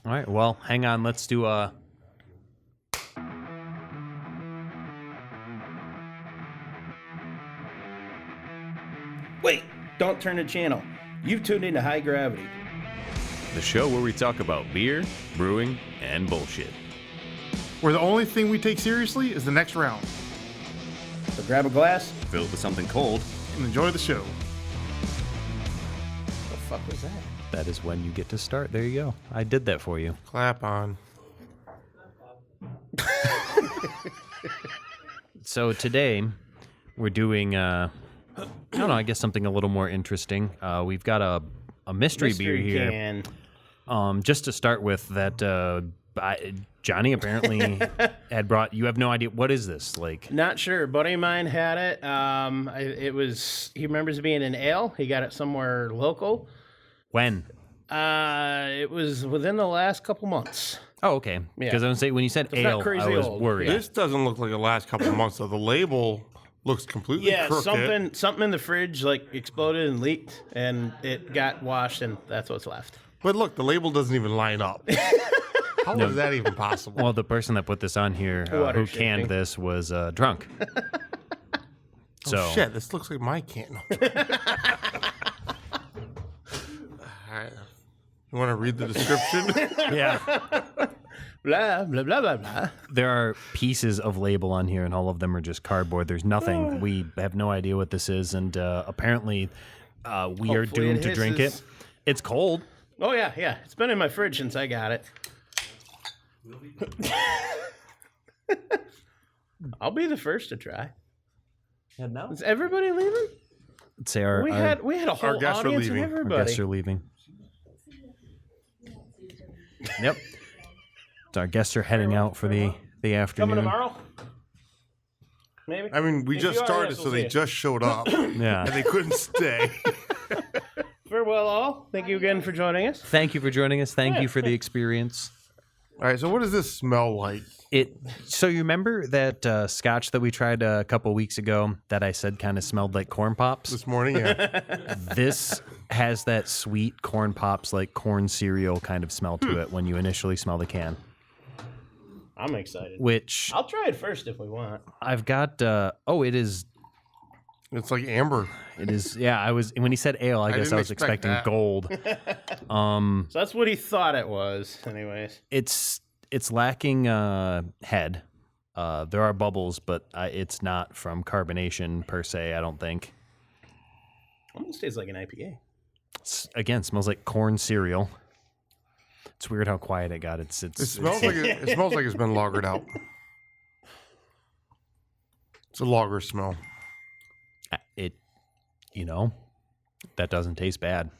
All right, well, hang on. Let's do a... Wait, don't turn the channel. You've tuned into High Gravity. the show where we talk about beer, brewing, and bullshit. Where the only thing we take seriously is the next round. So grab a glass. Fill it with something cold. And enjoy the show. What the fuck was that? That is when you get to start. There you go. I did that for you. Clap on. So today, we're doing, I don't know, I guess something a little more interesting. We've got a mystery beer here. Can. Just to start with, that Johnny apparently had brought. You have no idea what is this like? Not sure. A buddy of mine had it. It was. He remembers it being an ale. He got it somewhere local. When? It was within the last couple months. Oh, okay. Because I was saying when you said It's not ale, crazy I was old. worried. This doesn't look like the last couple of months, though. The label looks completely Yeah, crooked. something in the fridge like exploded and leaked, and it got washed, and that's what's left. But look, the label doesn't even line up. How is that even possible? Well, the person that put this on here, Water who shipping. canned this, was drunk. So Oh, shit, this looks like my can. All right. You want to read the description? yeah, Blah blah blah blah blah. there are pieces of label on here, and all of them are just cardboard. There's nothing. We have no idea what this is, and apparently, we are Hopefully doomed it to drink it. hisses. It's cold. Oh yeah, yeah. It's been in my fridge since I got it. I'll be the first to try. And now Is everybody leaving? let's say our We had a whole guests are audience of leaving. our everybody. guests are leaving. Yep. So our guests are heading out for the afternoon. Coming tomorrow? Maybe. I mean, we If just you are, started, yes, so we'll they see you. just showed up, and Yeah. they couldn't stay. Farewell, all. Thank you again for joining us. Thank you for joining us. Thank you for the experience. All right, so what does this smell like? So you remember that scotch that we tried a couple weeks ago that I said kind of smelled like corn pops? This morning, yeah. This has that sweet corn pops, like corn cereal kind of smell to it when you initially smell the can. I'm excited. Which I'll try it first if we want. I've got. It is. It's like amber. It is. Yeah, I was when he said ale. I guess didn't I was expect expecting that. gold. So that's what he thought it was, anyways. It's lacking head. There are bubbles, but it's not from carbonation per se. I don't think. Almost tastes like an IPA. Again, smells like corn cereal. It's weird how quiet it got. It It smells like it's been lagered out. It's a lager smell. That doesn't taste bad.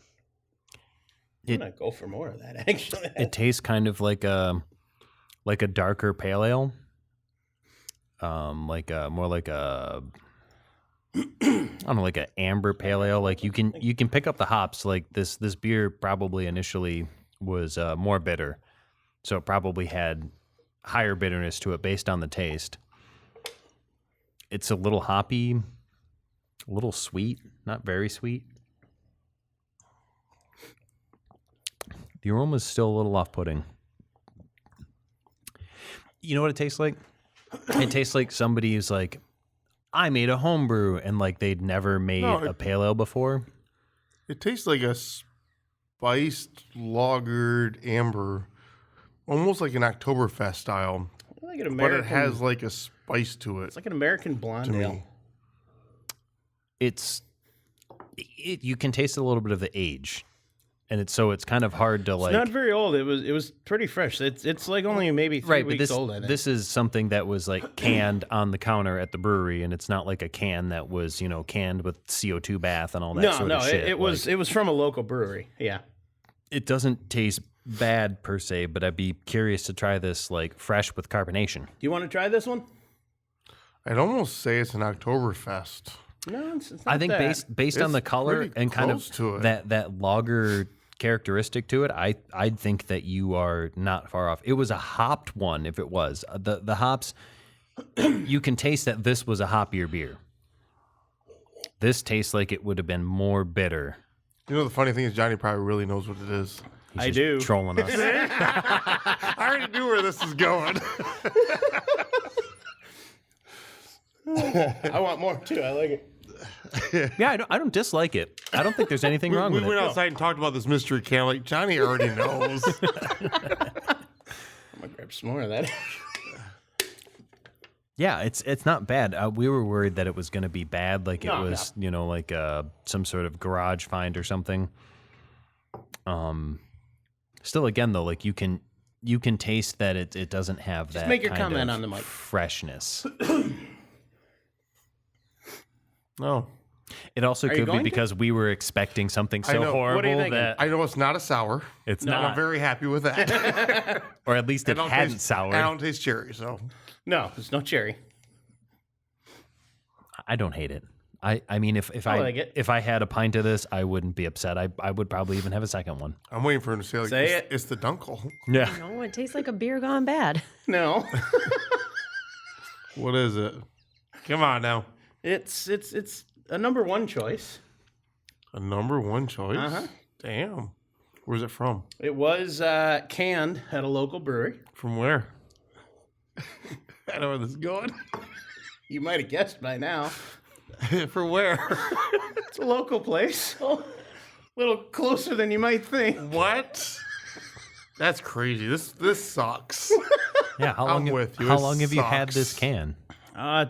I'm gonna go for more of that. Actually, It tastes kind of like a darker pale ale. More like a I don't know, like an amber pale ale. Like you can pick up the hops. Like this beer probably initially was more bitter, so it probably had higher bitterness to it based on the taste. It's a little hoppy, a little sweet, not very sweet. The aroma is still a little off-putting. You know what it tastes like? It tastes like somebody who's like, I made a homebrew, and like they'd never made a pale ale before. It tastes like a spiced, lagered amber, almost like an Oktoberfest style, like an but American. it has like a spice to it. It's like an American blonde to ale. me. You can taste a little bit of the age, and it's kind of hard to like. It's not very old. It was pretty fresh. It's like only maybe 3 Right, but weeks old. I think. this is something that was like canned on the counter at the brewery, and it's not like a can that was canned with CO2 bath and all that sort of shit. it was from a local brewery. Yeah. It doesn't taste bad per se, but I'd be curious to try this like fresh with carbonation. Do you want to try this one? I'd almost say it's an Oktoberfest. No, it's not I think that. based on It's the color pretty and kind close of to it. that lager characteristic to it, I'd think that you are not far off. It was a hopped one. If it was the hops, you can taste that this was a hoppier beer. This tastes like it would have been more bitter. You know, the funny thing is Johnny probably really knows what it is. He's I just do. trolling us. I already knew where this is going. I want more too. I like it. Yeah, I don't dislike it. I don't think there's anything wrong We with went it. outside and talked about this mystery can. Like, Johnny already knows. I'm gonna grab some more of that. Yeah, it's not bad. We were worried that it was going to be bad, like it No, was, you know, like some sort of garage find or something. Still, again though, like you can taste that it doesn't have that. make your kind comment of on the mic. freshness. No. It also Are you could be going to? because we were expecting something so know. horrible What are you thinking? that I know it's not a sour. it's And I'm not, very happy with that. or at least it hadn't taste, soured. I don't taste cherry, so. No, there's no cherry. I don't hate it. I mean, if I I like it. if I had a pint of this, I wouldn't be upset. I would probably even have a second one. I'm waiting for him to say, like, Say it's the Dunkel. Yeah. No, it tastes like a beer gone bad. No, What is it? Come on now. it's a number one choice. A number one choice? Uh-huh. Damn. Where's it from? It was canned at a local brewery. From where? I know where this is going. You might have guessed by now. For where? It's a local place. A little closer than you might think. What? That's crazy. This sucks. Yeah. How long? with you. How It long have you had this sucks. can?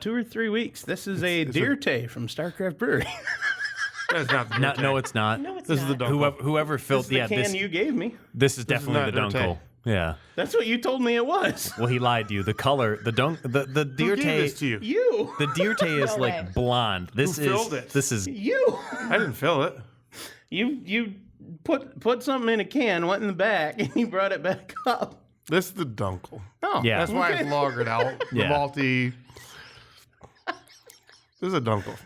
2 or 3 weeks. This is a Deer Tay from Starcraft Brewery. That's not the No, Dirty. no, it's not. No, it's This not. is the Dunkel. Whoever This filled is the yeah can this you gave me. this is definitely the not Dirty. Dunkel. Yeah. That's what you told me it was. Well, he lied to you. The color, the deer Who gave tay, this to you? You. the deer tay is No like way. blonde. This Who is filled it? this is You. I didn't fill it. You put something in a can, went in the back, and you brought it back up. This is the Dunkel. Oh, Yeah. That's why okay. it's lagered out. The Yeah. malty. This is a Dunkel.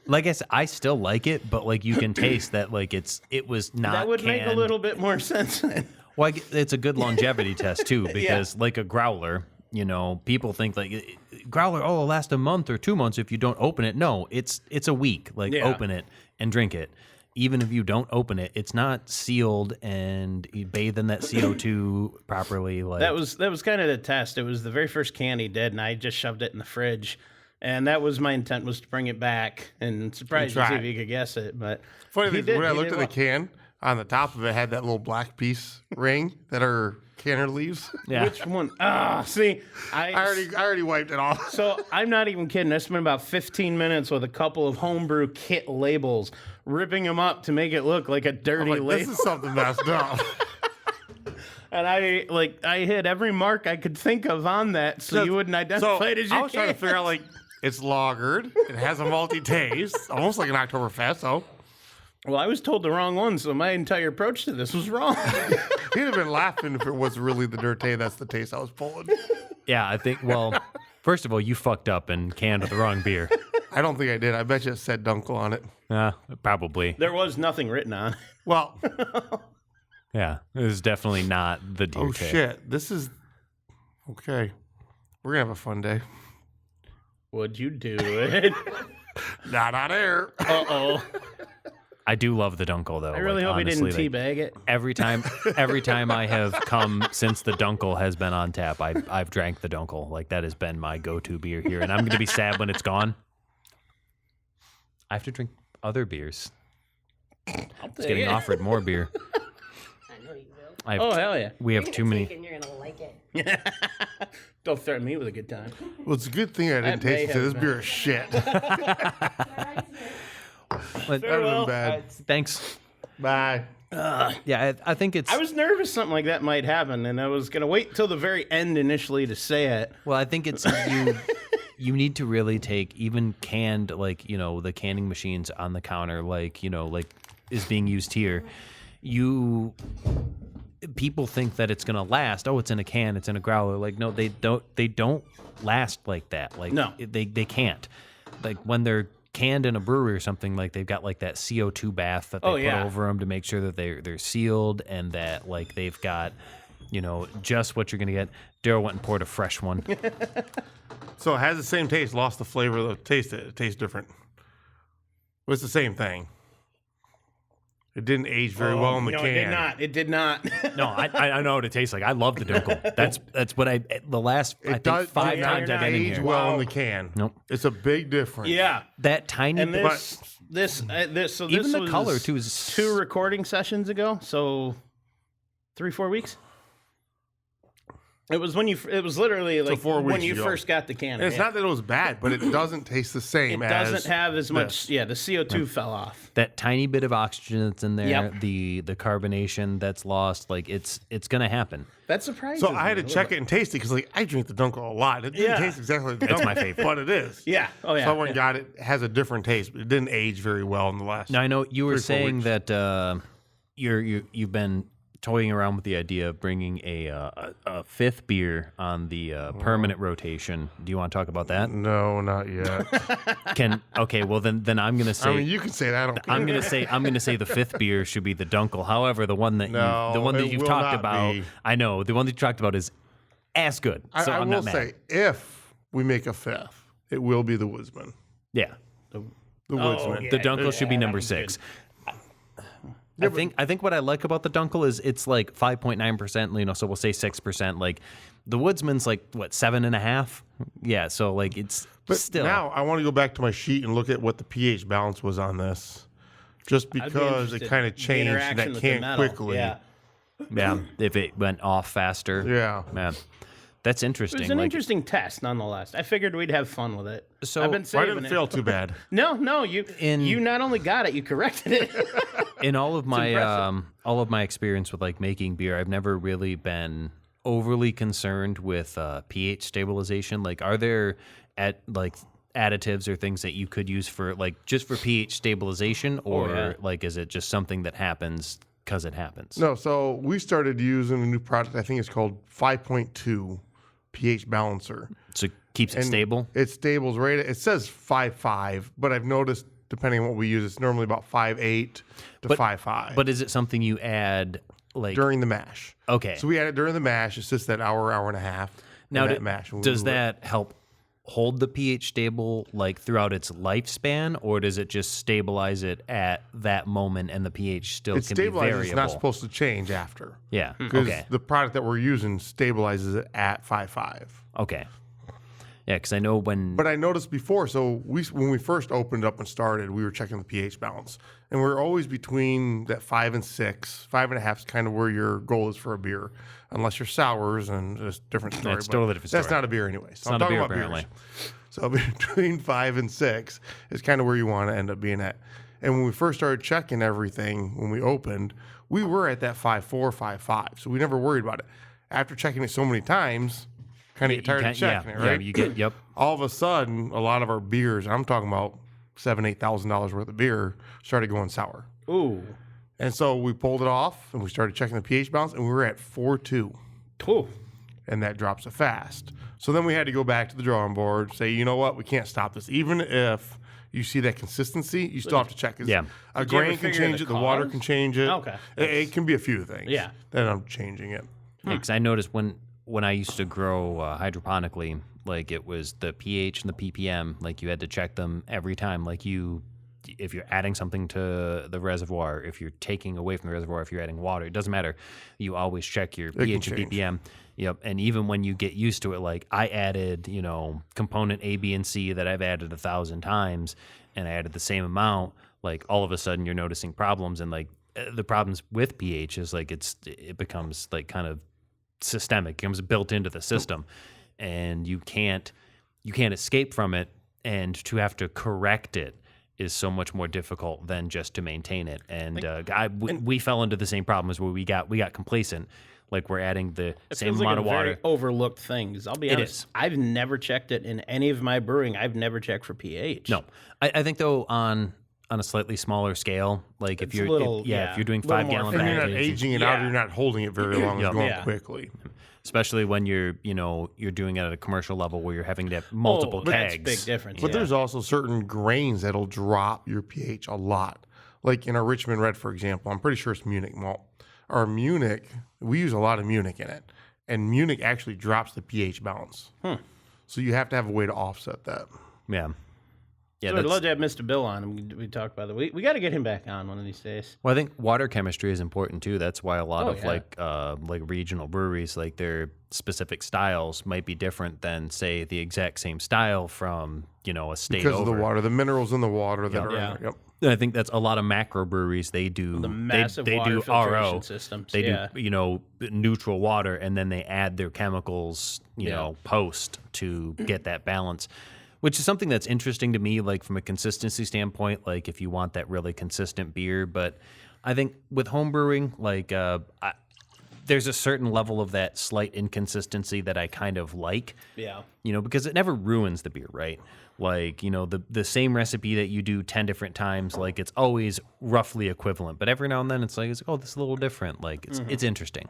like I said, I still like it, but like you can taste that like it was not. That would make a canned. little bit more sense then. Well, it's a good longevity test too, because like a growler, you know, people think like growler, oh, it'll last a month or 2 months if you don't open it. No, it's a week. Like Yeah. open it and drink it. Even if you don't open it, it's not sealed and you bathe in that CO2 properly. Like That was kind of the test. It was the very first can he did, and I just shoved it in the fridge. And that was my intent, was to bring it back and surprise you, try see it. if you could guess it. But Funny he thing, did- when I he looked did at the well. can, on the top of it had that little black piece ring that our canner leaves. yeah. Which one? Ah, see, I already wiped it off. So I'm not even kidding. I spent about 15 minutes with a couple of homebrew kit labels, ripping them up to make it look like a dirty I'm like, label. this is something messed up. And I hit every mark I could think of on that, so you wouldn't identify it as your I was trying to can. figure out, like, it's lagered. It has a malty taste, almost like an Oktoberfest. So Well, I was told the wrong one, so my entire approach to this was wrong. he'd have been laughing if it was really the Dirty. That's the taste I was pulling. Yeah, I think. Well, first of all, you fucked up and canned the wrong beer. I don't think I did. I bet you it said Dunkel on it. Probably. There was nothing written on it. Well, Yeah, it was definitely not the deer oh tay. shit. This is okay. We're gonna have a fun day. Would you do it? Not on air. Uh-oh. I do love the Dunkel though. I really hope he didn't teabag it. Every time I have come since the Dunkel has been on tap, I've drank the Dunkel. Like that has been my go-to beer here, and I'm going to be sad when it's gone. I have to drink other beers. It's getting offered more beer. I know you will. Oh, hell yeah. We have too many. And you're gonna like it. Don't threaten me with a good time. Well, it's a good thing I didn't That may taste it. So have this been. beer is shit. But, That would have been bad. thanks. Bye. Yeah, I think it's. I was nervous something like that might happen, and I was going to wait till the very end initially to say it. Well, I think it's you. You need to really take even canned, like, you know, the canning machines on the counter, like, you know, like is being used here. People think that it's gonna last. Oh, it's in a can, it's in a growler. Like, no, they don't. They don't last like that. Like, No. they can't. Like when they're canned in a brewery or something, like they've got like that CO2 bath that they put yeah. over them to make sure that they're sealed and that like they've got, you know, just what you're gonna get. Darrell went and poured a fresh one. So it has the same taste, lost the flavor of the taste. It tastes different. But it's the same thing. It didn't age very well in the no, can. it did not. It did not. No, I know what it tastes like. I love the Dunkel. That's what the last I think does 5 yeah, times you're I've not been in Age here. well in Wow. the can. Nope. It's a big difference. Yeah. That tiny And bit. this, so Even this the was color too is 2 recording sessions ago. So 3-4 weeks. It was it was literally like 4 when weeks you ago. first got the can. And it's not that it was bad, but it doesn't taste the It same as doesn't have as much. this. Yeah, the CO2 fell off. that tiny bit of oxygen that's in there. Yep. The carbonation that's lost. Like it's gonna happen. That surprised So me I had to a little check bit. it and taste it because like I drink the Dunkel a lot. It didn't Yeah. taste exactly like the It's Dunkel, my favorite. but it is. Yeah. Oh yeah. So I went and yeah. got it. It has a different taste, but it didn't age very well in the last. Now I know you were 3-4 saying weeks. that you've been toying around with the idea of bringing a 5th beer on the permanent rotation. Do you want to talk about that? No, not yet. Okay, well then I'm gonna say I mean, you can say that. I don't care. I'm gonna say the 5th beer should be the Dunkel. However, the one that No, it you've will talked not about, be. I know the one that you talked about is ass good. So I I'm will not mad. say, if we make a 5th, it will be the Woodsman. Yeah, The Woodsman. yeah. the Dunkel should be that number one's 6. I think what I like about the Dunkel is it's like 5.9%. So we'll say 6%. Like the Woodsman's like what 7.5. Yeah, so like it's But still now I want to go back to my sheet and look at what the pH balance was on this, just I'd be because it interested kind in of the changed interaction that with the can metal. quickly. Yeah. yeah. If it went off faster, Yeah. man, that's It interesting. was an Like, interesting test, nonetheless. I figured we'd have fun with it. So- I've been So I saving didn't it. feel too bad. No, you In- you not only got it, you corrected it. in all of impressive. my experience with like making beer, I've never really been overly concerned with pH stabilization. Like, are there additives or things that you could use for like just for pH stabilization, or yeah. like is it just something that happens because it happens? No, so we started using a new product. I think it's called 5.2 pH balancer. So it keeps it And stable. It stables right. It says 5.5, but I've noticed depending on what we use, it's normally about 5.8 to 5.5. But is it something you add like during the mash. Okay. So we add it during the mash. It's just that hour and a half. Now, in that mash. when we does move it. that help hold the pH stable like throughout its lifespan, or does it just stabilize it at that moment and the pH still It can be stabilizes. variable? It's not supposed to change after. Yeah. Because Okay. the product that we're using stabilizes it at 5.5. Okay. Yeah, because I know when. But I noticed before, so when we first opened up and started, we were checking the pH balance, and we're always between that 5 and 6. 5.5 is kind of where your goal is for a beer, unless you're sours, and it's a different story. It's but totally different That's story. not a beer anyway. So not I'm a talking beer, about apparently. beers. So between 5 and 6 is kind of where you want to end up being at. And when we first started checking everything, when we opened, we were at that 5.4, 5.5. So we never worried about it. After checking it so many times, kind of get tired of checking it, right? Yeah, you get. Yep. All of a sudden, a lot of our beers, I'm talking about $7,000-8,000 worth of beer, started going sour. Ooh. And so we pulled it off and we started checking the pH balance, and we were at 4.2, Ooh. and that drops it fast. So then we had to go back to the drawing board, say, you know what, we can't stop this. Even if you see that consistency, you still have to check it. Yeah. A Did you ever grain can figure change the it, the water cause? can change it. Okay. It can be a few things. Yeah. Then I'm changing it. Because I noticed when I used to grow hydroponically, like it was the pH and the ppm, like you had to check them every time. Like if you're adding something to the reservoir, if you're taking away from the reservoir, if you're adding water, it doesn't matter. You always check your can pH and change. ppm. Yep. And even when you get used to it, like I added, component A, B, and C that I've added 1,000 times, and I added the same amount, like all of a sudden you're noticing problems. And like the problems with pH is like it becomes like kind of systemic, it becomes built into the system, and you can't escape from it, and to have to correct it is so much more difficult than just to maintain it. And we fell into the same problems where we got complacent, like we're adding the It same feels amount like of a water. very overlooked things. I'll be It honest. is. I've never checked it in any of my brewing. I've never checked for pH. No, I think though on a slightly smaller scale, like if It's you're a little- if yeah, you're doing little 5 more gallon And you're not batches, aging it out, Yeah. you're not holding it very long. It's Yep. going Yeah. quickly. especially when you're doing it at a commercial level where you're having to have multiple That's kegs. a big difference. But yeah. there's also certain grains that'll drop your pH a lot. Like in our Richmond Red, for example, I'm pretty sure it's Munich malt. Our Munich, we use a lot of Munich in it. And Munich actually drops the pH balance. So you have to have a way to offset that. Yeah. Yeah, So I'd love to have Mr. Bill on. We talked about that. We got to get him back on one of these days. Well, I think water chemistry is important too. That's why a lot Oh, of yeah. like regional breweries, like their specific styles might be different than say the exact same style from a state Because over. of the water, the minerals in the water that are Yeah. in there. Yep. And I think that's a lot of macro breweries. They do The massive they water do filtration RO systems. They Yeah. do neutral water, and then they add their chemicals post to get that balance. Which is something that's interesting to me, like from a consistency standpoint, like if you want that really consistent beer. But I think with home brewing, like there's a certain level of that slight inconsistency that I kind of like. Yeah. Because it never ruins the beer, right? Like, the same recipe that you do 10 different times, like it's always roughly equivalent. But every now and then it's like, oh, this is a little different. Like it's interesting.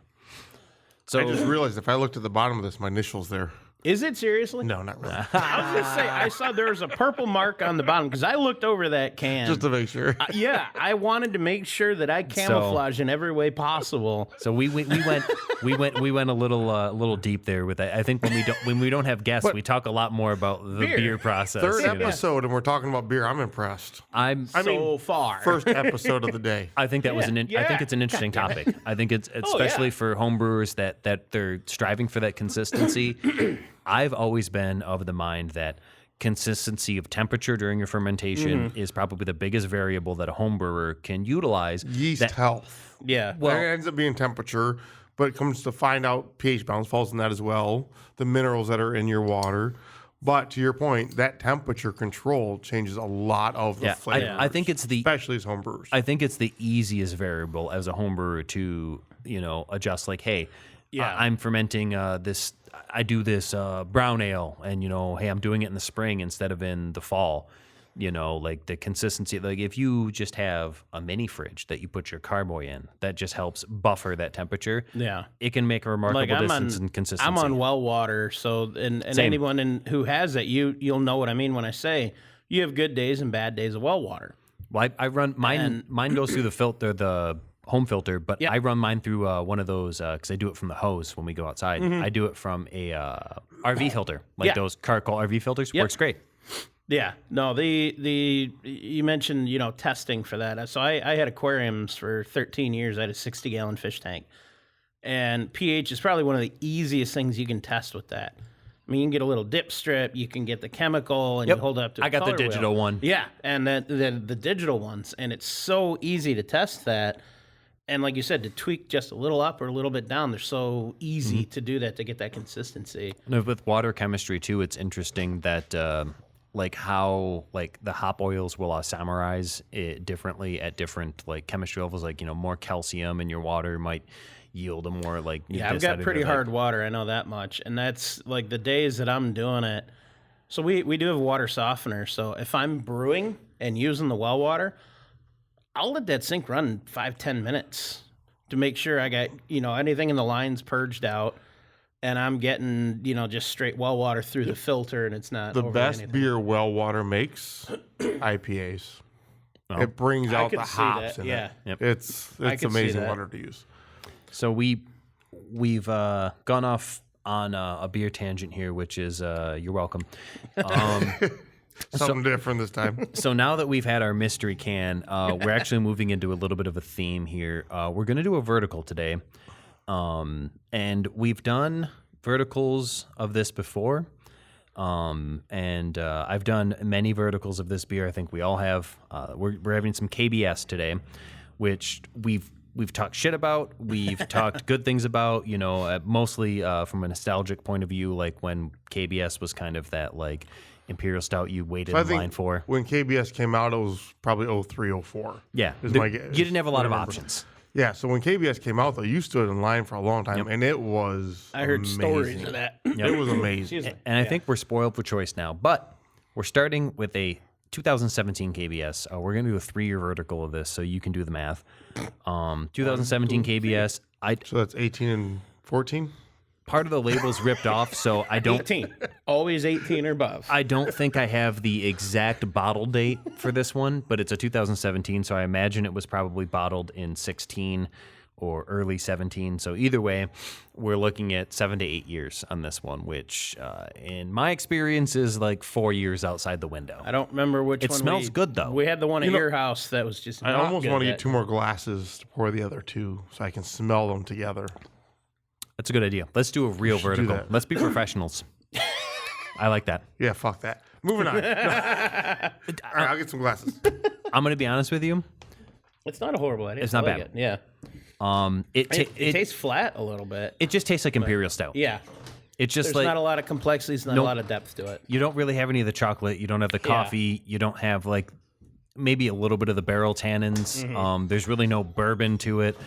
So I just realized if I looked at the bottom of this, my initials there. Is it seriously? No, not really. I was going to say, I saw there was a purple mark on the bottom because I looked over that can. Just to make sure. Yeah, I wanted to make sure that I camouflage in every way possible. So we went a little deep there with that. I think when we don't have guests, But- we talk a lot more about the beer process. Third you know? episode, and we're talking about beer. I'm impressed. So far. First episode of the day. I think that was I Yeah. think it's an interesting topic. I think it's especially for home brewers that they're striving for that consistency. I've always been of the mind that consistency of temperature during your fermentation is probably the biggest variable that a home brewer can utilize. Yeast that- health. Yeah. There ends up being temperature, but it comes to find out pH balance falls in that as well. The minerals that are in your water. But to your point, that temperature control changes a lot of the flavors. I think it's especially as home brewers. I think it's the easiest variable as a home brewer to adjust. Like, hey, I'm fermenting this. I do this brown ale, and hey, I'm doing it in the spring instead of in the fall. Like the consistency. Like if you just have a mini fridge that you put your carboy in, that just helps buffer that temperature. Yeah. It can make a remarkable difference in consistency. I'm on well water, so and Same. anyone who has that, you'll know what I mean when I say you have good days and bad days of well water. Well, I run mine. Mine goes through the filter, the home filter, but I run mine through one of those because I do it from the hose when we go outside. I do it from a RV filter, like those charcoal RV filters. Works great. Yeah, no, the you mentioned testing for that. So I had aquariums for 13 years. I had a 60-gallon fish tank, and pH is probably one of the easiest things you can test with that. I mean, you can get a little dip strip, you can get the chemical, and you hold it up to. I got the color wheel. digital one. Yeah, and then the digital ones, and it's so easy to test that. And like you said, to tweak just a little up or a little bit down, they're so easy to do that to get that consistency. No, with water chemistry too, it's interesting that how the hop oils will isomerize it differently at different chemistry levels. More calcium in your water might yield a more Yeah, I've got pretty hard water. I know that much, and that's like the days that I'm doing it. So we do have a water softener. So if I'm brewing and using the well water, I'll let that sink run 5-10 minutes to make sure I got anything in the lines purged out. And I'm getting, just straight well water through the filter, and it's not the over best anything. beer well water makes IPAs. It brings out could the see hops that, in yeah. it. Yep. It's could see amazing that. water to use. So we've gone off on a beer tangent here, which is you're welcome. Something different this time. So now that we've had our mystery can, we're actually moving into a little bit of a theme here. We're going to do a vertical today. And we've done verticals of this before. And I've done many verticals of this beer. I think we all have. We're having some KBS today, which we've talked shit about. We've talked good things about, mostly from a nostalgic point of view, like when KBS was kind of that Imperial Stout you waited I in think line for. when KBS came out, it was probably 03, 04. Yeah. is You my guess. didn't have a lot of Remember. options. Yeah, so when KBS came out, though, you stood in line for a long time, and it was I heard amazing. stories of that. It was amazing. Excuse me. And I think we're spoiled for choice now. But we're starting with a 2017 KBS. We're going to do a 3-year vertical of this, so you can do the math. 2017 KBS. So that's 18 and 14? Part of the label's ripped off, so I don't 18. Always 18 or above. I don't think I have the exact bottle date for this one, but it's a 2017, so I imagine it was probably bottled in 16 or early 17. So either way, we're looking at 7 to 8 years on this one, which in my experience is like 4 years outside the window. I don't remember which It one. smells good, though. We had the one at your house that was just. I not almost good want to that- get 2 more glasses to pour the other 2 so I can smell them together. That's a good idea. Let's do a real should do vertical. that. Let's be professionals. I like that. Yeah, fuck that. Moving on. All right, I'll get some glasses. I'm going to be honest with you. It's not a horrible idea. It's not I like bad. It. Yeah. It Tastes flat a little bit. it just tastes like Imperial Stout. Yeah. It's just There's like not a lot of complexities, not a lot of depth to it. you don't really have any of the chocolate. You don't have the coffee. You don't have like maybe a little bit of the barrel tannins. Mm-hmm. There's really no bourbon to it.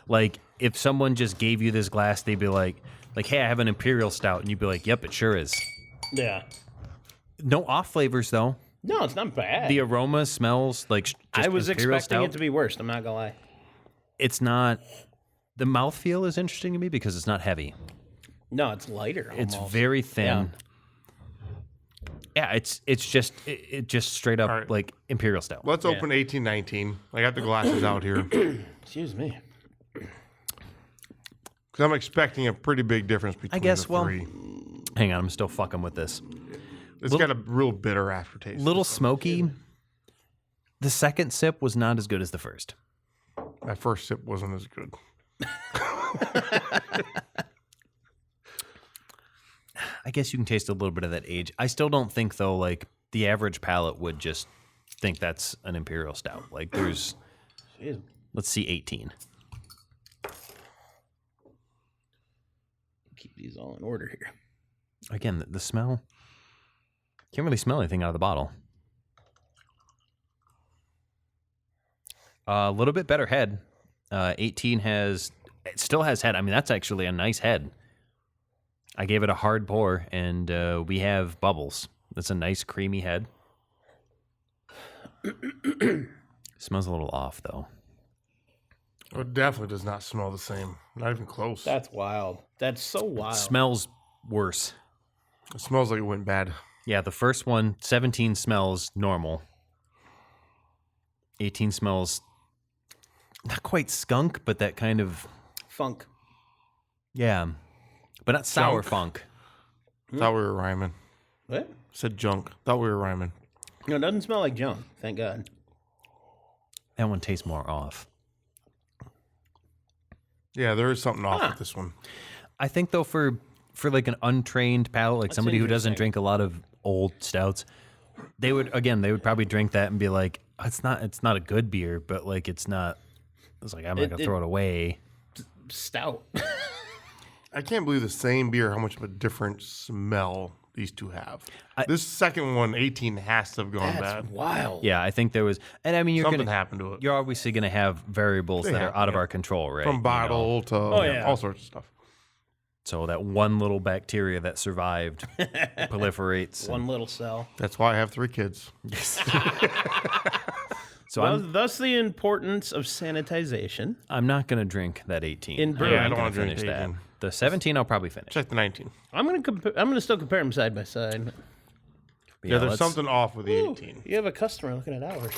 Like if someone just gave you this glass, they'd be like, hey, I have an Imperial Stout, and you'd be like, yep, it sure is. Yeah. No off flavors though. No, it's not bad. The aroma smells like just I was Imperial expecting Stout. it to be worse. I'm not gonna lie. It's not. The mouthfeel is interesting to me because it's not heavy. No, it's lighter. It's almost. very thin. Yeah, it's just it just straight up right. like Imperial Stout. Let's open 1819. I got the glasses out here Excuse me. because I'm expecting a pretty big difference between guess, the well, 3. Hang on, I'm still fucking with this. It's got a real bitter aftertaste. Little smoky. The second sip was not as good as the first. That first sip wasn't as good. I guess you can taste a little bit of that age. I still don't think though, like the average palate would just think that's an Imperial Stout. Like there's, Jeez. let's see, 18. Keep these all in order here. Again, the smell. Can't really smell anything out of the bottle. A little bit better head. 18 it still has head. I mean, that's actually a nice head. I gave it a hard pour, and we have bubbles. That's a nice creamy head. Smells a little off, though. It definitely does not smell the same. Not even close. That's wild. That's so wild. Smells worse. It smells like it went bad. Yeah, the first one, 17 smells normal. 18 smells not quite skunk, but that kind of, Funk. yeah, but not sour Junk. funk. Thought we were rhyming. What? Said junk. Thought we were rhyming. No, it doesn't smell like junk. Thank God. That one tastes more off. Yeah, there is something off with this one. I think though for like an untrained palate, like somebody who doesn't interesting. drink a lot of old stouts, they would probably drink that and be like, it's not a good beer, but like it's like I'm not gonna throw it away. Stout. I can't believe the same beer, how much of a different smell these two have. This second one, 18, has to have gone That's bad. wild. Yeah, I think there was, and I mean Something happened to it. you're obviously gonna have variables that are happen, out of yeah. our control, right? From You know? bottle to yeah. all sorts of stuff. So that one little bacteria that survived proliferates. One little cell. That's why I have 3 kids. So Thus the importance of sanitization. I'm not gonna drink that 18. In brewing. I'm I not don't gonna wanna drink finish the that. 18. The 17 I'll probably finish. Check the 19. I'm gonna still compare them side by side. Yeah, there's let's- something off with the Ooh, 18. you have a customer looking at ours.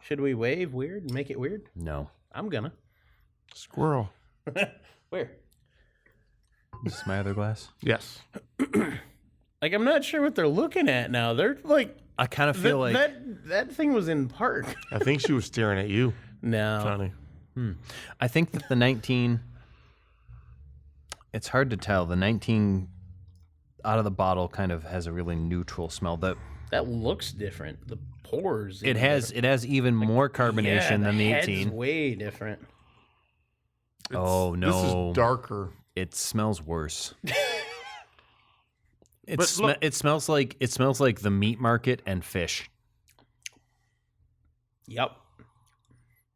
Should we wave weird and make it weird? No. I'm gonna. Squirrel. Where? Is this my other glass? Yes. Like I'm not sure what they're looking at now. They're like I kind of feel like that thing was in park. I think she was staring at you, No. Johnny. I think that the 19. It's hard to tell. The 19 out of the bottle kind of has a really neutral smell. That looks different. The pores. It has even more carbonation than the head's 18. way different. Oh no. This is darker. It smells worse. But look- it smells like the meat market and fish. Yep.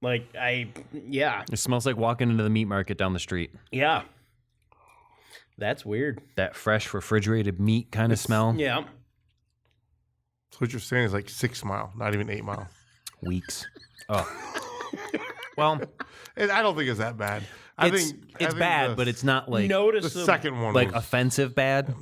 Like yeah. It smells like walking into the meat market down the street. Yeah. That's weird. That fresh refrigerated meat kind of smell. Yeah. So what you're saying is like 6 Mile, not even 8 Mile. Weeks. Oh. Well, And I don't think it's that bad. I think it's bad, but it's not like the Noticeable. second one like was, offensive bad.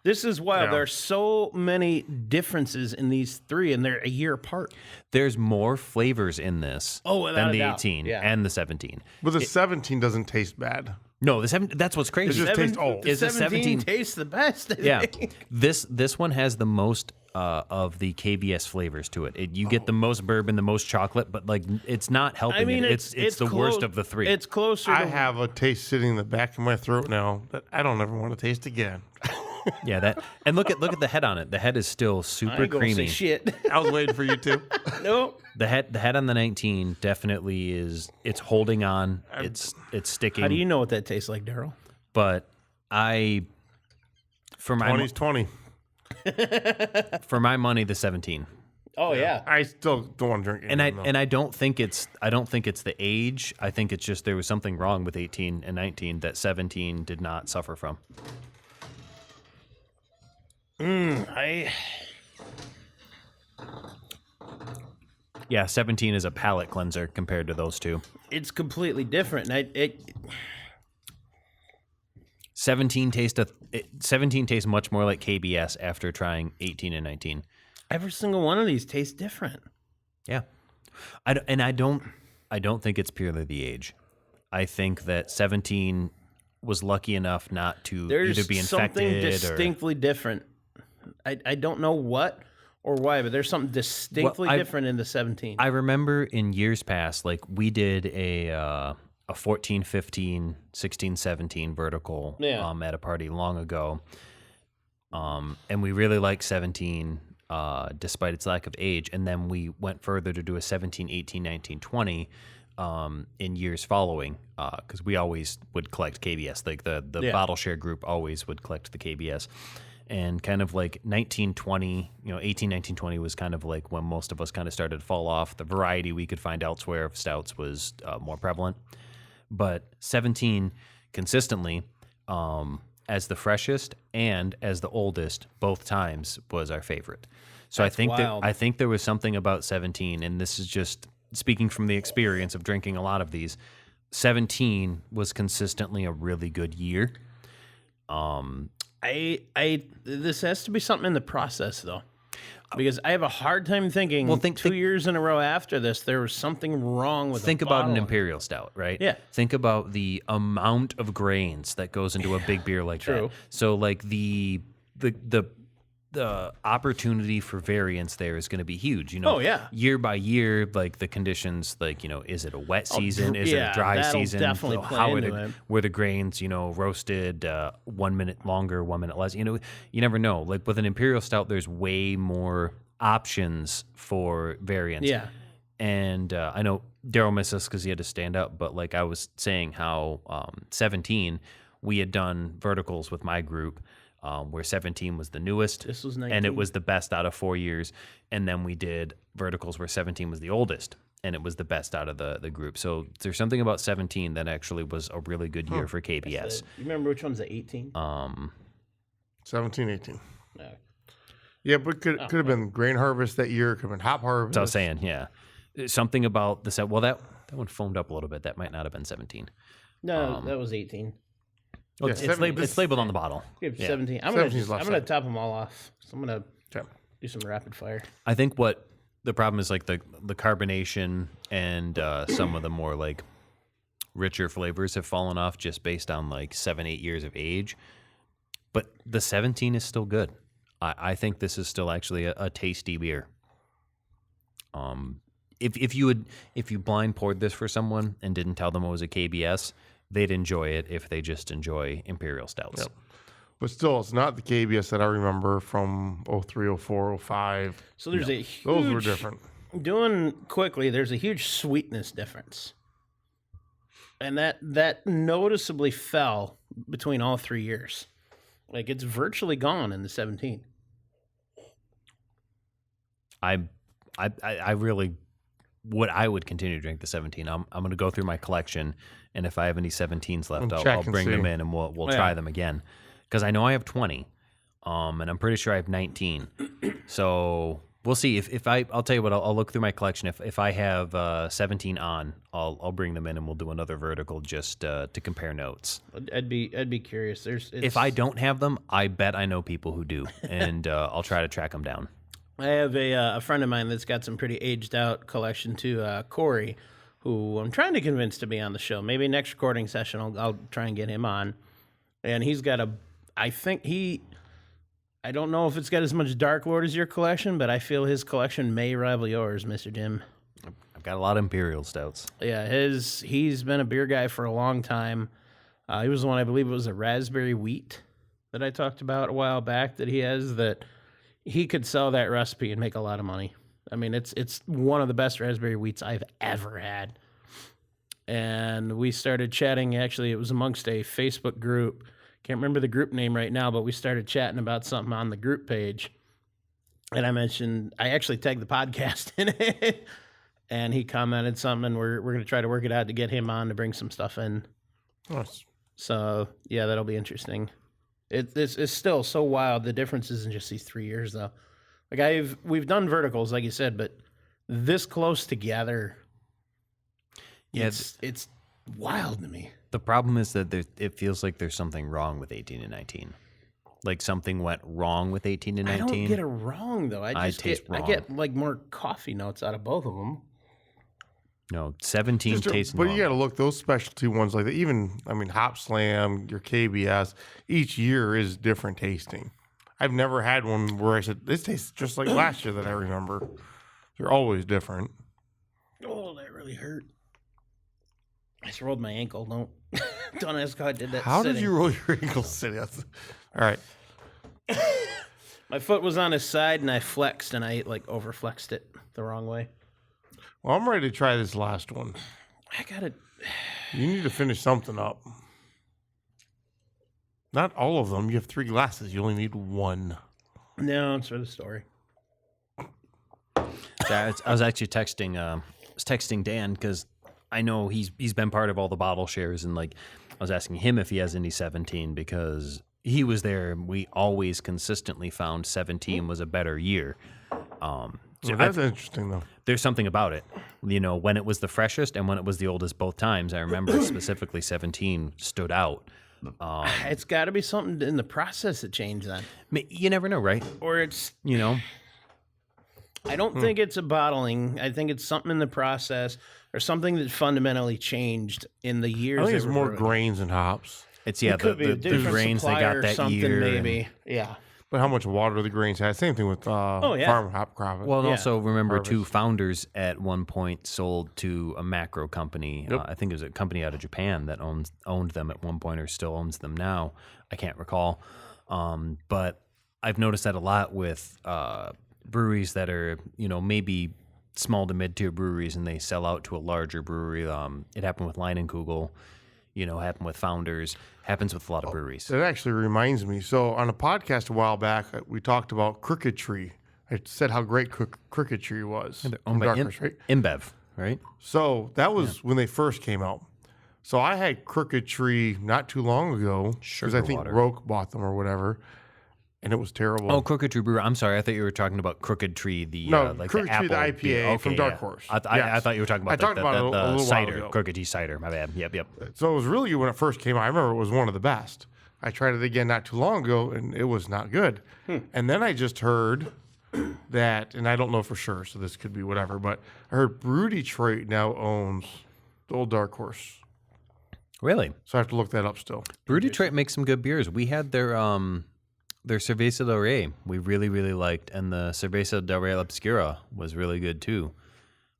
This is wild. Yeah. There are so many differences in these three, and they're a year apart. There's more flavors in this without than a the doubt. 18 Yeah. and the 17. But the 17 doesn't taste bad. No, the 17, that's what's crazy. It just tastes old. The Is the 17 17 tastes the best. I Yeah, think. this one has the most of the KBS flavors to it. You get the most bourbon, the most chocolate, but like it's not helping. I mean, it's the worst of the three. It's closer. I to, have a taste sitting in the back of my throat now that I don't ever want to taste again. Yeah, that and look at the head on it. The head is still I super ain't gonna say creamy. shit. I was waiting for you to. No. The head on the 19 definitely is. It's holding on. It's sticking. How do you know what that tastes like, Darrell? But for my 20's 20. for my money, the 17. Oh yeah. I still don't want to drink it. And I don't think it's the age. I think it's just there was something wrong with 18 and 19 that 17 did not suffer from. Yeah, 17 is a palate cleanser compared to those two. It's completely different. And 17 tastes much more like KBS after trying 18 and 19. every single one of these tastes different. Yeah. I don't think it's purely the age. I think that 17 was lucky enough not to There's either be something infected distinctly different. I don't know what or why, but there's something distinctly different in the 17. I remember in years past, like we did a 14, 15, 16, 17 vertical at a party long ago. And we really liked 17 despite its lack of age. And then we went further to do a 17, 18, 19, 20 in years following because we always would collect KBS. Like the bottle share group always would collect the KBS. And kind of like 1920, 18, 19, 20 was kind of like when most of us kind of started to fall off. The variety we could find elsewhere of stouts was more prevalent. But 17 consistently, as the freshest and as the oldest, both times was our favorite. So That's wild. I think there was something about 17, and this is just speaking from the experience of drinking a lot of these. 17 was consistently a really good year. This has to be something in the process though, because I have a hard time thinking. Well, 2 years in a row after this, there was something wrong with. Think the about an bottle. imperial stout, right? Yeah. Think about the amount of grains that goes into a big beer like True. that. So like the opportunity for variance there is going to be huge. Oh, yeah. Year by year, like the conditions, like is it a wet season? Is it yeah, a dry that'll season? definitely play How into it. were the grains, roasted 1 minute longer, 1 minute less? You never know. Like with an imperial stout, there's way more options for variance. Yeah. And I know Darrell missed us because he had to stand up, but like I was saying how 17, we had done verticals with my group where 17 was the newest. This was and 19. it was the best out of 4 years. And then we did verticals where 17 was the oldest and it was the best out of the group. So there's something about 17 that actually was a really good year for KBS. You remember which one's the 18? 17, 18. No. Yeah, but could have been grain harvest that year. Could have been hop harvest. So I was saying, yeah. Something about the set. Well, that one foamed up a little bit. That might not have been 17. No, that was 18. Well, Yeah, it's labeled on the bottle. We have Yeah. 17. I'm 17's gonna left side. top them all off. So I'm gonna Okay. do some rapid fire. I think what the problem is like the carbonation and some of the more like richer flavors have fallen off just based on like 7-8 years of age. But the 17 is still good. I think this is still actually a tasty beer. If you blind poured this for someone and didn't tell them it was a KBS, they'd enjoy it if they just enjoy imperial stouts. Yep. But still, it's not the KBS that I remember from 03, 04, 05. So there's a huge. Those were different. Doing quickly, there's a huge sweetness difference, and that noticeably fell between all 3 years. Like it's virtually gone in the 17. I really would continue to drink the 17. I'm going to go through my collection, and if I have any 17s left, And check I'll and bring them see. in and we'll Yeah. try them again. Because I know I have 20, and I'm pretty sure I have 19. So We'll see if I'll tell you what, I'll look through my collection. If I have 17 on, I'll bring them in and we'll do another vertical just to compare notes. I'd be curious. If I don't have them, I bet I know people who do, and I'll try to track them down. I have a friend of mine that's got some pretty aged out collection too, Corey, who I'm trying to convince to be on the show. Maybe next recording session I'll try and get him on. And he's got I don't know if it's got as much Darklord as your collection, but I feel his collection may rival yours, Mr. Jim. I've got a lot of Imperial Stouts. Yeah, he's been a beer guy for a long time. He was the one, I believe it was a raspberry wheat that I talked about a while back that he has that he could sell that recipe and make a lot of money. I mean, it's one of the best raspberry wheats I've ever had. And we started chatting. Actually, it was amongst a Facebook group. Can't remember the group name right now, but we started chatting about something on the group page. And I actually tagged the podcast in it. And he commented something, and we're going to try to work it out to get him on to bring some stuff in. Nice. So, yeah, that'll be interesting. It's still so wild. The differences in just these 3 years, though. Like we've done verticals, like you said, but this close together, yeah, it's wild to me. The problem is that it feels like there's something wrong with 18 and 19. Like something went wrong with 18 and 19. I don't get it wrong, though. I get like more coffee notes out of both of them. No, 17 tastes But normal. you got to look, those specialty ones like that, even, I mean, Hop Slam, your KBS, each year is different tasting. I've never had one where I said, this tastes just like last year that I remember. They're always different. Oh, that really hurt. I just rolled my ankle. Don't ask how I did that. How sitting. did you roll your ankle sitting? All right. My foot was on his side, and I flexed, and I overflexed it the wrong way. Well, I'm ready to try this last one. I got it. You need to finish something up. Not all of them. You have 3 glasses. You only need 1. No, it's for the story. I was actually texting Dan because I know he's been part of all the bottle shares, and I was asking him if he has any 17 because he was there. We always consistently found 17 was a better year. So that's interesting, though. There's something about it, when it was the freshest and when it was the oldest both times. I remember specifically 17 stood out. It's got to be something in the process that changed then. You never know, right? Or it's, I don't Hmm. think it's a bottling. I think it's something in the process or something that fundamentally changed in the years. I think they it's were more brewing. grains and hops. It's It could be a the different grains they supplier got or that something, year. maybe. Yeah. But how much water the grains had. Same thing with farm hop crop. Well, and Yeah. also remember, Harvest. 2 founders at one point sold to a macro company. Yep. I think it was a company out of Japan that owned them at one point or still owns them now. I can't recall. But I've noticed that a lot with breweries that are, maybe small to mid-tier breweries, and they sell out to a larger brewery. It happened with Leinenkugel, happened with Founders, happens with a lot of breweries. That actually reminds me. So on a podcast a while back, we talked about Crooked Tree. I said how great Crooked Tree was. They're from owned by Dark Horse, right? InBev, right? So that was when they first came out. So I had Crooked Tree not too long ago because I Sugar think water. Roke bought them or whatever, and it was terrible. Oh, Crooked Tree Brewer. I'm sorry. I thought you were talking about Crooked Tree, the No, like Crooked the Tree, the apple beer. IPA from Dark yeah. Horse. I Yes. thought you were talking about I talked about it a little while cider, ago. Crooked Tree cider. My bad. Yep. So it was really good when it first came out. I remember it was one of the best. I tried it again not too long ago, and it was not good. And then I just heard that, and I don't know for sure, so this could be whatever, but I heard Brew Detroit now owns the old Dark Horse. Really? So I have to look that up still. Brew Detroit makes some good beers. We had their Cerveza del Rey we really, really liked, and the Cerveza del Rey Obscura was really good too.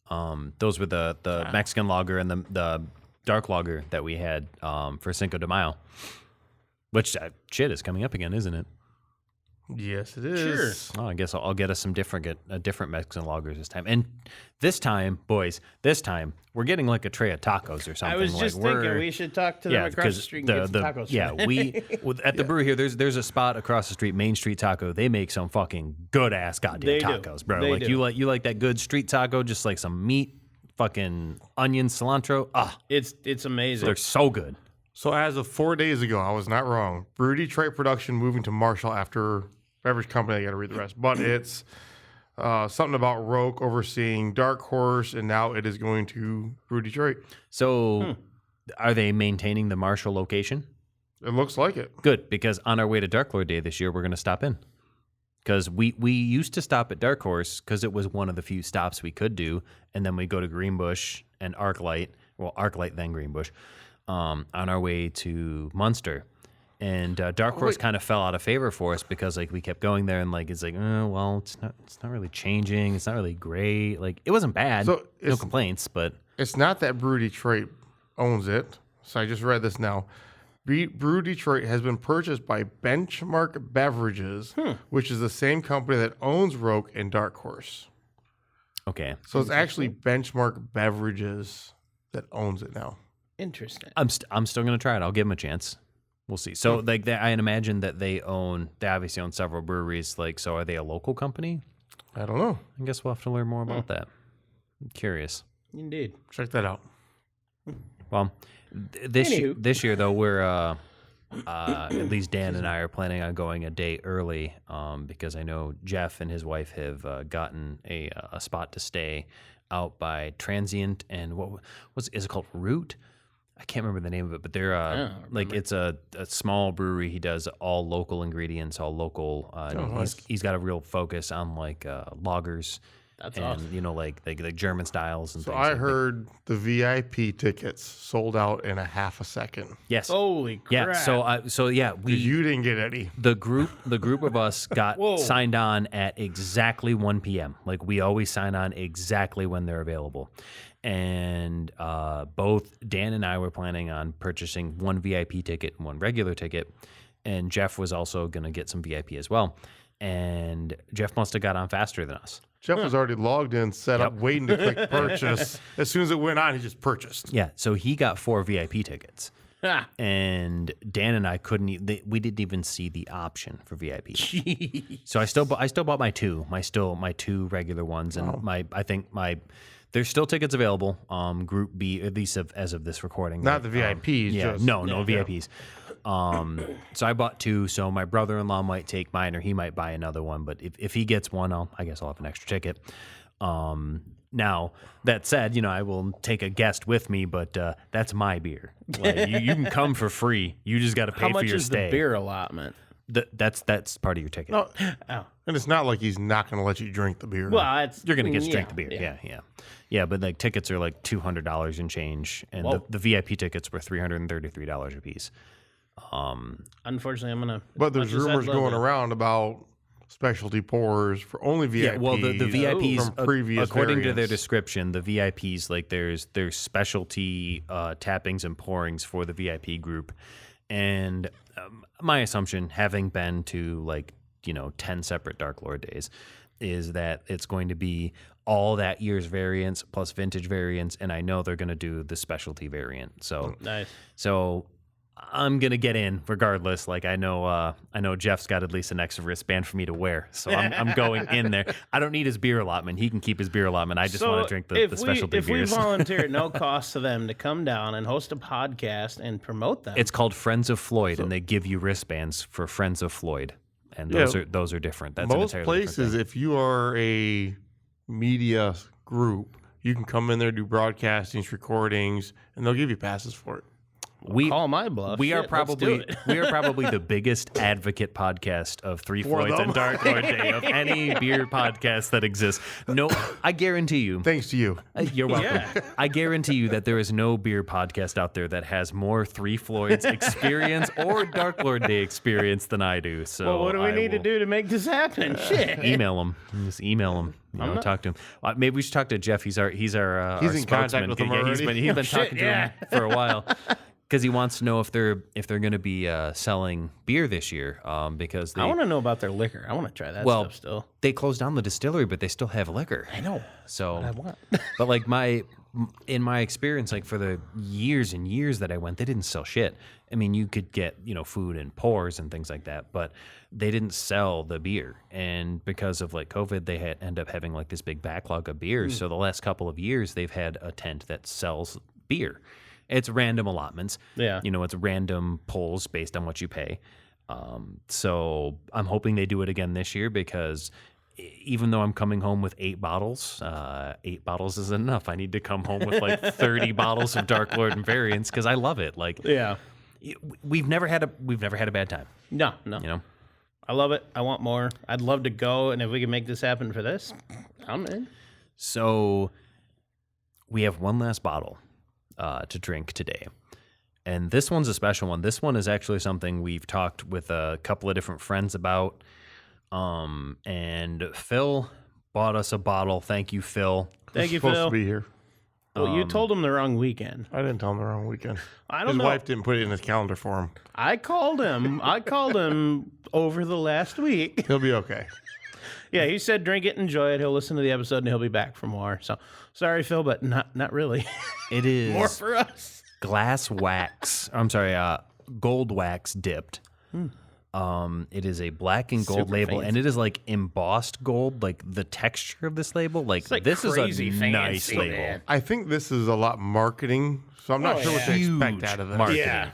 Those were the Mexican lager and the dark lager that we had for Cinco de Mayo, which shit is coming up again, isn't it? Yes, it is. Sure. Oh, I guess I'll get us some different Mexican lagers this time. And this time, boys, we're getting like a tray of tacos or something. I was just thinking we should talk to them across the street and get some tacos. At the brewery here, there's a spot across the street, Main Street Taco. They make some fucking good ass goddamn They do. tacos, bro. They like do. you like that good street taco, just like some meat, fucking onion, cilantro. It's amazing. They're so good. So as of 4 days ago, I was not wrong. Brew Detroit production moving to Marshall after beverage company. I got to read the rest, but it's something about Roke overseeing Dark Horse, and now it is going to Brew Detroit. So, are they maintaining the Marshall location? It looks like it. Good, because on our way to Darklord Day this year, we're going to stop in. Because we used to stop at Dark Horse because it was one of the few stops we could do, and then we go to Greenbush and Arclight, then Greenbush, on our way to Munster. And Dark Horse kind of fell out of favor for us because like we kept going there and like it's like well it's not really changing, it's not really great, like it wasn't bad, So no complaints, but It's not that Brew Detroit owns it. So I just read this now. Brew Detroit has been purchased by Benchmark Beverages, which is the same company that owns Roke and Dark Horse. okay. So it's actually Benchmark Beverages that owns it now. Interesting. I'm still gonna try it. I'll give them a chance. We'll see. So like I imagine that they obviously own several breweries. Like, so are they a local company? I don't know. I guess we'll have to learn more about that. I'm curious. Indeed. Check that out. Well, this Anywho. year though, we're at least Dan and I are planning on going a day early because I know Jeff and his wife have gotten a spot to stay out by Transient and is it called Root? I can't remember the name of it, but they're like it's a small brewery. He does all local ingredients, all local. He's got a real focus on like lagers. That's and awesome. you know like German styles and So things. I like that. heard the VIP tickets sold out in a half a second. Yes. Holy crap. Yeah. So yeah, You didn't get any. the group of us got signed on at exactly 1 p.m. Like we always sign on exactly when they're available. And both Dan and I were planning on purchasing one VIP ticket and one regular ticket. And Jeff was also going to get some VIP as well. And Jeff must have got on faster than us. Jeff was already logged in, set up, waiting to click purchase. As soon as it went on, he just purchased. Yeah. So he got 4 VIP tickets. Ah, And Dan and I couldn't. We didn't even see the option for VIP. So I still bought my two regular ones, and there's still tickets available. Group B, at least as of this recording. Not the VIPs. Yeah, just, no VIPs. So I bought 2. So my brother-in-law might take mine, or he might buy another one. But if he gets one, I guess I'll have an extra ticket. Now that said, I will take a guest with me, but that's my beer. Like, you can come for free. You just got to pay how for much your is stay. the beer allotment? That's part of your ticket. No, Oh. and it's not like he's not going to let you drink the beer. Well, it's, You're gonna get to drink the beer. Yeah. But like tickets are like $200 and change, and the VIP tickets were $333 a piece. Unfortunately, I'm gonna. but there's much as I'd rumors love going it. around about specialty pours for only VIPs. Yeah, well, the VIPs, from previous according to their variants. description, the VIPs, like there's specialty tappings and pourings for the VIP group. And my assumption, having been to 10 separate Darklord days, is that it's going to be all that year's variants plus vintage variants, and I know they're going to do the specialty variant. So Nice. So I'm gonna get in regardless. Like I know Jeff's got at least an extra wristband for me to wear, so I'm going in there. I don't need his beer allotment. He can keep his beer allotment. I just want to drink the specialty if beers. we volunteer at no cost to them to come down and host a podcast and promote them, It's called Friends of Floyd, and they give you wristbands for Friends of Floyd, and those are different. That's Most an entirely different places, thing. if you are a media group, you can come in there, do broadcastings, recordings, and they'll give you passes for it. call my bluff. We are Shit, let's do probably it. the biggest advocate podcast of Three For Floyds them. and Darklord Day of any beer podcast that exists. No, I guarantee you. Thanks to you. You're welcome. I guarantee you that there is no beer podcast out there that has more Three Floyds experience or Darklord Day experience than I do. So Well, what do we I need to will do to make this happen? Shit. Email him. Just email him. Talk to him. Maybe we should talk to Jeff. He's our He's our in contact spokesman. with him Yeah, already. he's been Shit, talking to him for a while. Because he wants to know if they're going to be selling beer this year. Because I want to know about their liquor. I want to try that Well, stuff still. they closed down the distillery, but they still have liquor. I know. So I want. but like in my experience, like for the years and years that I went, they didn't sell shit. I mean, you could get, food and pours and things like that, but they didn't sell the beer. And because of like COVID, they end up having like this big backlog of beers. So the last couple of years, they've had a tent that sells beer. It's random allotments. Yeah. It's random pulls based on what you pay. So I'm hoping they do it again this year because even though I'm coming home with 8 bottles isn't enough. I need to come home with like 30 bottles of Darklord and variants because I love it. Like, Yeah. we've never had a bad time. No. You know, I love it. I want more. I'd love to go, and if we can make this happen for this, I'm in. so we have one last bottle to drink today. And this one's a special one. This one is actually something we've talked with a couple of different friends about. And Phil bought us a bottle. Thank you, Phil. Thank you, Supposed Phil. to be here. Well, you told him the wrong weekend. I didn't tell him the wrong weekend. I don't His know. wife didn't put it in his calendar for him. I called him. Over the last week. He'll be okay. Yeah, he said drink it, enjoy it. He'll listen to the episode, and he'll be back for more. So sorry, Phil, but not really. It is More for us. glass wax. I'm sorry, gold wax dipped. It is a black and gold Super label, fancy. and it is like embossed gold. Like the texture of this label, like, like this is a crazy nice fancy, label. man. I think this is a lot marketing, so I'm not sure what to expect Huge out of this. marketing. Yeah.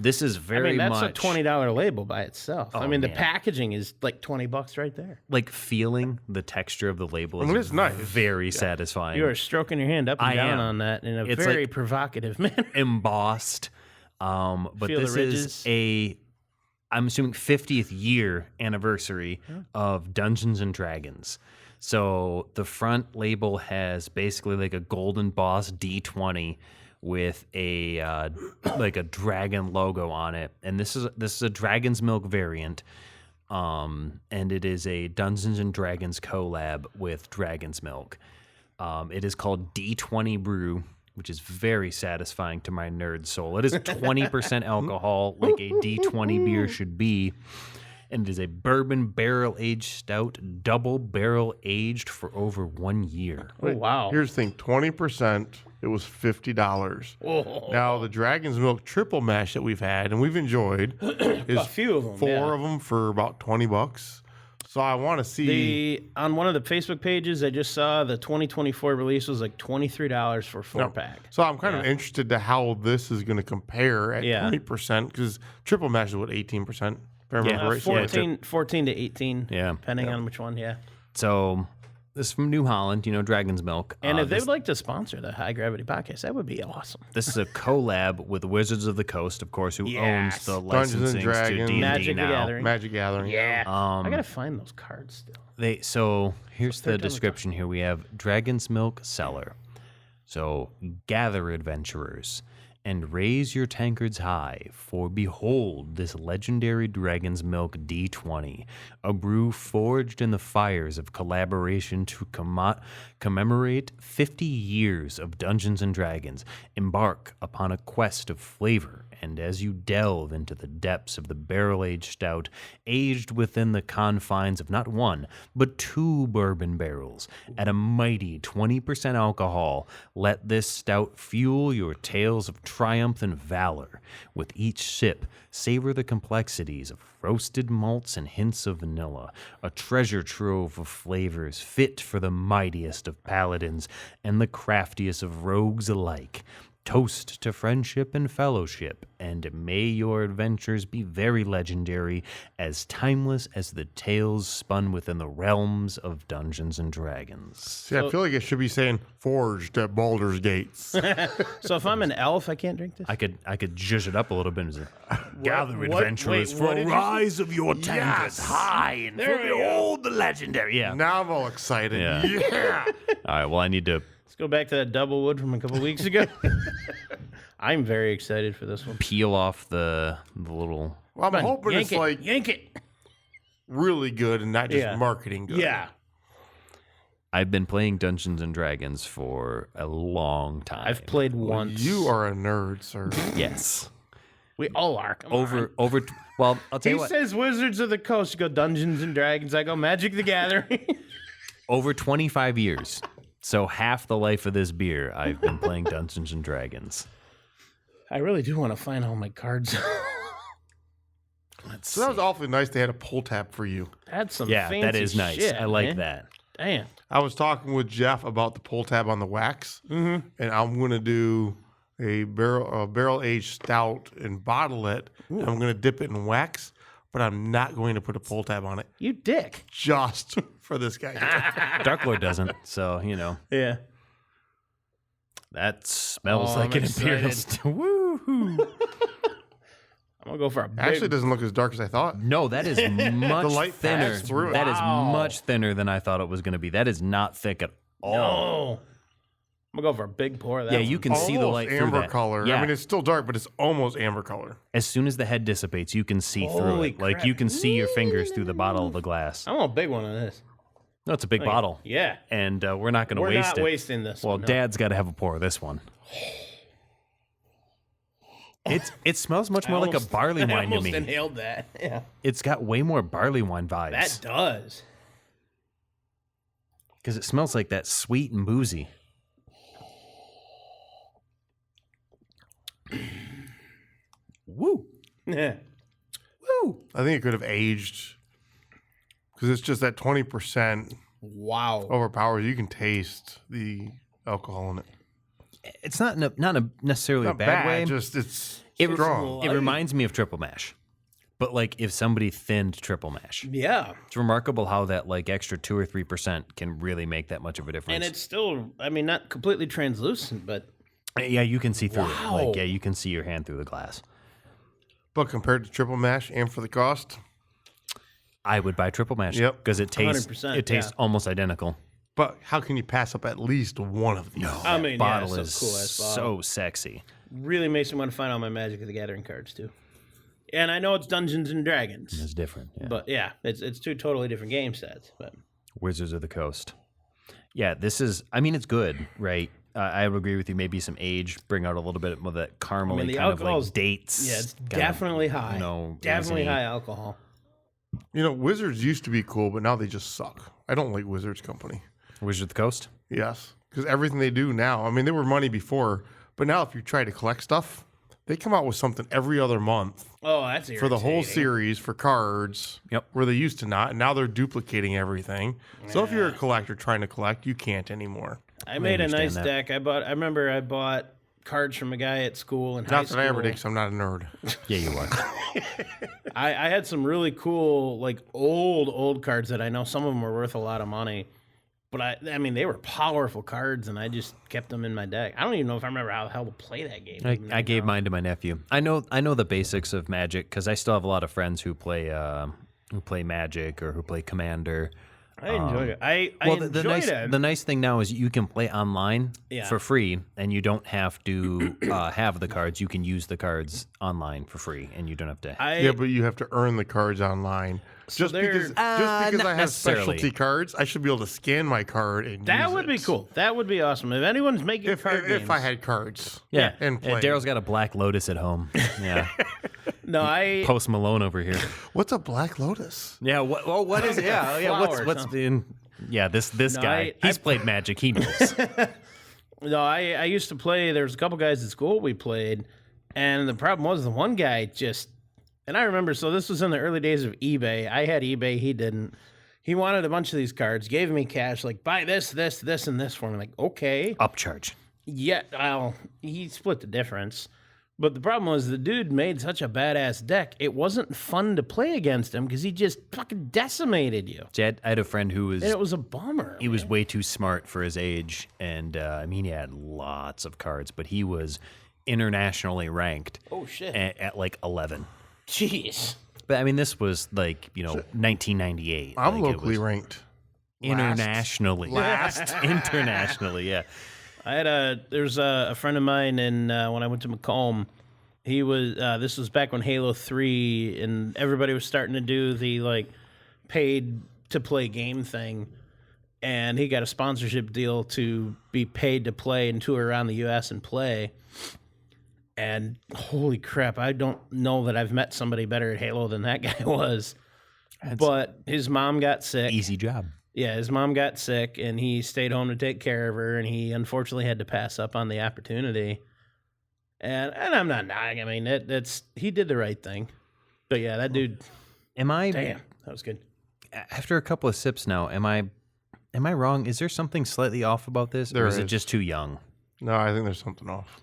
This is I very mean, that's much a $20 label by itself. I mean, the man. packaging is like $20 right there. like feeling the texture of the label is mean, it's nice. very satisfying. You are stroking your hand up and I down am. on that in a It's very like- provocative manner. embossed. But Feel the this is ridges. I'm assuming 50th year anniversary of Dungeons and Dragons. So the front label has basically like a golden boss D20 with a like a dragon logo on it, and this is a Dragon's Milk variant. And it is a Dungeons and Dragons collab with Dragon's Milk. It is called D20 Brew, which is very satisfying to my nerd soul. It is 20% alcohol, like a D20 beer should be. And it is a bourbon barrel aged stout, double barrel aged for over 1 year. Oh, wow. Here's the thing: 20%. It was $50. Oh. Now the Dragon's Milk triple mash that we've had and we've enjoyed is A few of them. four of them for about $20. So I want to see. On one of the Facebook pages, I just saw the 2024 release was like $23 for a 4-pack. So I'm kind of interested to how this is going to compare at Yeah. 20% because triple mash is what 18%. If I remember right. So it's a- 14 to 18, Yeah. depending on which one, yeah. So this is from New Holland, Dragon's Milk. And if they this, would like to sponsor the High Gravity Podcast, that would be awesome. this is a collab with Wizards of the Coast, of course, who Yes. owns the Dungeons and licensing to Dragons. D&D Magic the now. Gathering. Magic Gathering. Yeah. I got to find those cards still. So here's third the time we description here. We have Dragon's Milk Cellar. So gather, adventurers, and raise your tankards high, for behold this legendary Dragon's Milk D20, a brew forged in the fires of collaboration to commemorate 50 years of Dungeons and Dragons. Embark upon a quest of flavor, and as you delve into the depths of the barrel-aged stout, aged within the confines of not one, but 2 bourbon barrels, at a mighty 20% alcohol, let this stout fuel your tales of triumph and valor. With each sip, savor the complexities of roasted malts and hints of vanilla, a treasure trove of flavors fit for the mightiest of paladins and the craftiest of rogues alike. Toast to friendship and fellowship, and may your adventures be very legendary, as timeless as the tales spun within the realms of Dungeons and Dragons. See, I feel like it should be saying forged at Baldur's Gates. So if I'm an elf, I can't drink this? I could zhuzh it up a little bit and say, gather what- adventurers wait, for what a did you rise of your tankards Yes. high and for behold the legendary. Yeah. Now I'm all excited. Yeah. Yeah. All right. Well, I need to Let's go back to that double wood from a couple weeks ago. I'm very excited for this one. peel off the little. Well, I'm Come on, hoping yank it's it, like yank it. really good and not just Yeah. marketing good. Yeah. I've been playing Dungeons and Dragons for a long time. I've played once. You are a nerd, sir. Yes. We all are. Come on. Over. Well, I'll tell He you what. says Wizards of the Coast. You go Dungeons and Dragons. I go Magic the Gathering. Over 25 years. So half the life of this beer, I've been playing Dungeons and Dragons. I really do want to find all my cards. Let's So that was see. awfully nice. They had a pull tab for you. That's some Yeah, fancy that is nice. shit, I like man. that. Damn. I was talking with Jeff about the pull tab on the wax, and I'm going to do a barrel aged stout and bottle it. And I'm going to dip it in wax, but I'm not going to put a pull tab on it You dick. just for this guy. Darklord doesn't, so Yeah. that smells Oh, like I'm an imperial. excited. Woohoo! I'm gonna go for a big. Actually, it doesn't look as dark as I thought. No, that is much light thinner. passed through it. That is Wow. much thinner than I thought it was going to be. That is not thick at all. No. I'm gonna go for a big pour of that. Yeah, one. you can see the Almost light through amber that. color. Yeah. I mean, it's still dark, but it's almost amber color. As soon as the head dissipates, you can see through Holy it. Like crap. you can see your fingers through the bottle of the glass. I want a big one of this. No, it's a big bottle, Yeah. and we're not going to We're waste not it. wasting this Well, one. no. Dad's got to have a pour of this one. It smells much more like a barley I wine to almost me. inhaled that. Yeah. It's got way more barley wine vibes That does. because it smells like that sweet and boozy. Woo! Yeah. Woo! I think it could have aged because it's just that 20% Wow. overpowers. You can taste the alcohol in it. It's not necessarily Not a bad way. just it's It- strong. It reminds me of triple mash, but like if somebody thinned triple mash. Yeah. It's remarkable how that like extra 2 or 3% can really make that much of a difference. And it's still, I mean, not completely translucent, but Yeah, you can see through it. Wow. Like, yeah, you can see your hand through the glass. But compared to triple mash and for the cost, I would buy triple mash Yep. because it tastes 100%, almost identical. but how can you pass up at least one of these? I mean, Bottle yeah, is so cool ass bottle. so sexy. Really makes me want to find all my Magic of the Gathering cards too. And I know it's Dungeons and Dragons, It's different. Yeah. but yeah, it's two totally different game sets. But Wizards of the Coast. Yeah, this is. I mean, it's good, right? I would agree with you. Maybe some age, bring out a little bit of that caramely the kind of like alcohol's- dates. yeah, it's kind of, definitely high. Definitely raisiny. high alcohol. You know, Wizards used to be cool, but now they just suck. I don't like Wizards Company. Wizards of the Coast. Yes, because everything they do now, I mean, they were money before, but now if you try to collect stuff, they come out with something every other month Oh, that's for the whole irritating. series for cards. Yep. Where they used to not, and now they're duplicating everything. So if you're a collector trying to collect, you can't anymore. I made a understand nice that. deck. I remember I bought cards from a guy at school in high Not school. that I ever did, because I'm not a nerd. Yeah, you are. I had some really cool, like old cards that I know some of them were worth a lot of money. But I mean, they were powerful cards, and I just kept them in my deck. I don't even know if I remember how the hell to play that game. even I gave now. mine to my nephew. I know the basics of Magic because I still have a lot of friends who play Magic or who play Commander. I enjoyed it. I Well, enjoyed it. the nice thing now is you can play online Yeah. for free, and you don't have to have the cards. You can use the cards online for free, and you don't have to. Yeah, but you have to earn the cards online. Just they're- because, not I have necessarily. specialty cards, I should be able to scan my card and that use would be it. cool. That would be awesome. If anyone's making card games. If I had cards. yeah, and play. Daryl's got a Black Lotus at home. Yeah, No, I Post Malone over here. What's a Black Lotus? Yeah, what is it? Yeah, Flowers, what's huh? in? Yeah, this No, guy. He's played Magic. He knows. No, I used to play. There was a couple guys at school we played, and the problem was the one guy just. And I remember, so this was in the early days of eBay. I had eBay, he didn't. He wanted a bunch of these cards, gave me cash, like buy this, and this for me. Like, okay, Upcharge. yeah. Well, he split the difference. But the problem was the dude made such a badass deck. It wasn't fun to play against him because he just fucking decimated you. See, I had a friend who was And it was a bummer. he was way too smart for his age, and I mean he had lots of cards, but he was internationally ranked Oh shit! at like 11. Jeez. But I mean, this was like 1998. I'm Like, it locally was ranked. internationally, internationally, yeah. I had there's a friend of mine, and when I went to Macomb, he was. This was back when Halo 3, and everybody was starting to do the like paid to play game thing, and he got a sponsorship deal to be paid to play and tour around the U.S. and play. And holy crap, I don't know that I've met somebody better at Halo than that guy was. But his mom got sick. Easy job. Yeah, his mom got sick, and he stayed home to take care of her, and he unfortunately had to pass up on the opportunity. And I'm not knocking. I mean, that's he did the right thing. But yeah, that dude. Am I Damn, that was good. after a couple of sips now? Am I wrong? Is there something slightly off about this, There or is it is. just too young? No, I think there's something off.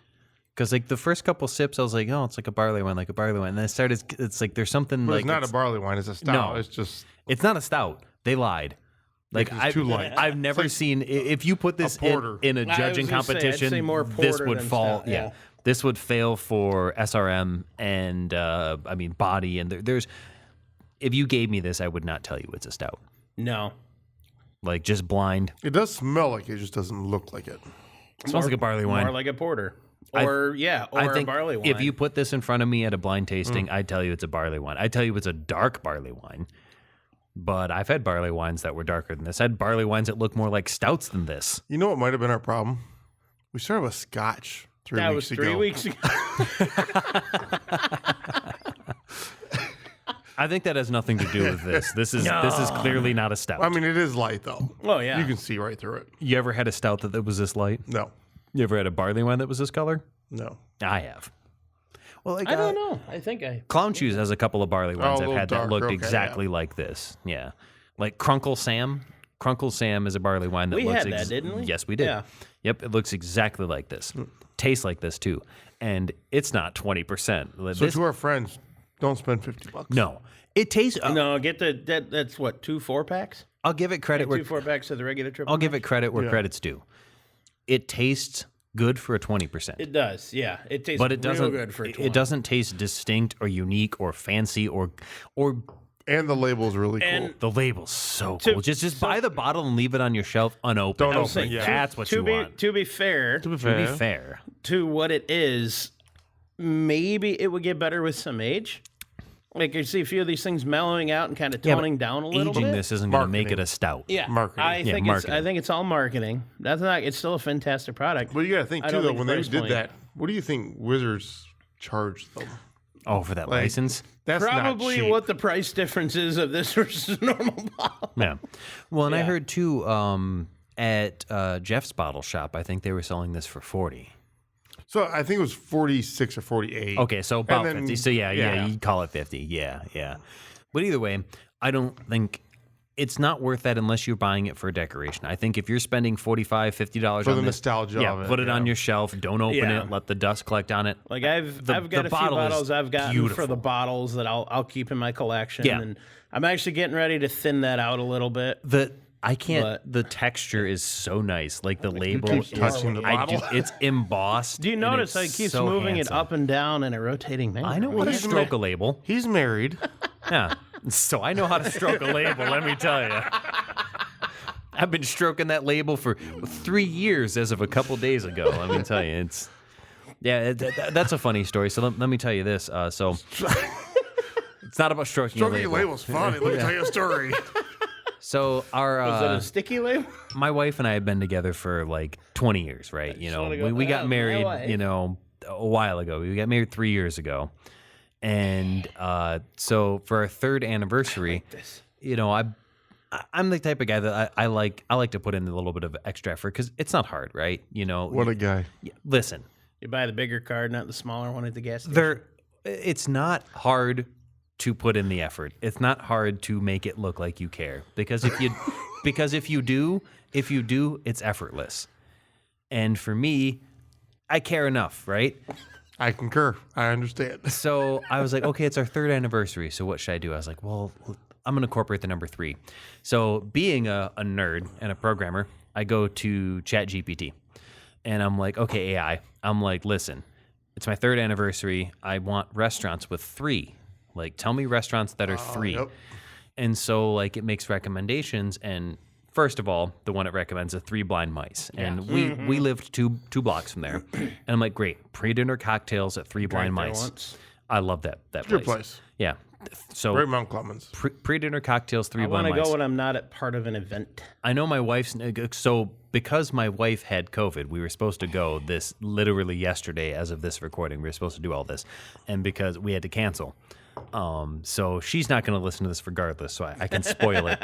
Because like the first couple sips, I was like, oh, it's like a barley wine, like a barley wine. And then it started. It's like there's something But like it's not a barley wine. It's a stout. No. It's just It's not a stout. They lied. Like It's too light. I've never seen if you put this porter. in a was judging gonna say, I'd competition, say more this porter would than fall. stout, Yeah. yeah. This would fail for SRM and I mean body and there's. If you gave me this, I would not tell you it's a stout. No. Like just blind. It does smell like it, just doesn't look like it. It smells like a barley wine. More like a porter. Or I think a barley wine. if you put this in front of me at a blind tasting, I'd tell you it's a barley wine. I'd tell you it's a dark barley wine. But I've had barley wines that were darker than this. I had barley wines that look more like stouts than this. You know what might have been our problem? We started with Scotch 3 that weeks was ago. 3 weeks ago. I think that has nothing to do with this. This is clearly not a stout. I mean, it is light though. Oh, yeah. You can see right through it. You ever had a stout that was this light? No, You ever had a barley wine that was this color? no. I have. Well, like, I don't know. I think I. Clown Shoes has a couple of barley wines a I've little had that darker, looked okay, exactly like this. Yeah. Like Crunkle Sam. Crunkle Sam is a barley wine that We looks had that, didn't we? Yes, we did. Yeah. Yep, it looks exactly like this. Tastes like this too. And it's not 20%. So to our friends, don't spend $50. No. It tastes No, get that's what, 2 4-packs? I'll give it credit where 2 4-packs of the regular triple. I'll give it credit where credit's due. It tastes good for a 20%. It does, yeah. It tastes But it doesn't real good for a 20. it doesn't taste distinct or unique or fancy or And the label is really cool. And the label's so cool. Just buy the bottle and leave it on your shelf unopened. Don't I was open saying, it. Yeah. That's what you want. To be fair, To be fair. to what it is, maybe it would get better with some age. Like you see a few of these things mellowing out and kind of toning down a little Aging bit. this isn't going to make it Marketing. a stout. Yeah, Marketing. I Yeah, think marketing. I think it's all marketing. That's not. It's still a fantastic product. But you got to think I too, don't though, think when the they price did point- that, what do you think Wizards charged them? Oh, for that license? That's not Probably cheap. what the price difference is of this versus a normal bottle. Yeah. Well, and I Yeah. heard too at Jeff's bottle shop, I think they were selling this for 40. So I think it was 46 or 48. Okay, so about then- 50. So yeah, you'd call it 50. Yeah, yeah. But either way, I don't think it's not worth that unless you're buying it for decoration. I think if you're spending $45, $50 For on the this, nostalgia yeah, of it, put it yeah. on your shelf. Don't open Yeah. it. Let the dust collect on it. Like I've The got a few bottle is bottles I've gotten beautiful. for the bottles that I'll keep in my collection. Yeah. And I'm actually getting ready to thin that out a little bit. I can't. But- The texture is so nice. Like the label, keep touching the bottle. it's embossed. Do you and notice how he it's keeps so moving handsome. it up and down in a rotating manner? I know how to he's stroke a label. He's married. Yeah. So I know how to stroke a label, let me tell you. I've been stroking that label for 3 years as of a couple days ago. Let me tell you, that's a funny story. So let me tell you this. So it's not about stroking a Stroking your label. label's funny. Let me tell you a story. So our Is it a sticky label? my wife and I have been together for like 20 years, right? You know, wanna go, we "Oh, got my married, wife." you know, a while ago. We got married 3 years ago. And so for our third anniversary, you know, I'm the type of guy that I like to put in a little bit of extra effort because it's not hard, right? You know, What a guy. listen, You buy the bigger card, not the smaller one at the gas station. it's not hard to put in the effort. It's not hard to make it look like you care because if you do, it's effortless. And for me, I care enough, right? I concur. I understand. So I was like, okay, it's our third anniversary. So what should I do? I was like, well, I'm going to incorporate the number 3. So being a nerd and a programmer, I go to ChatGPT and I'm like, okay, AI, I'm like, listen, it's my third anniversary. I want restaurants with 3. Like, tell me restaurants that are 3. Yep. And so like it makes recommendations. And first of all, the one it recommends is 3 Blind Mice. And we lived two blocks from there. And I'm like, great, pre-dinner cocktails at 3 Blind there Mice. once. I love that Good place. Yeah. So Right, Mount Clemens. pre-dinner cocktails, 3 I want Blind to Mice. go when I'm not at part of an event. I know my wife's so because my wife had COVID, we were supposed to go this literally yesterday as of this recording. We were supposed to do all this. And because we had to cancel. So she's not going to listen to this regardless, so I can spoil it.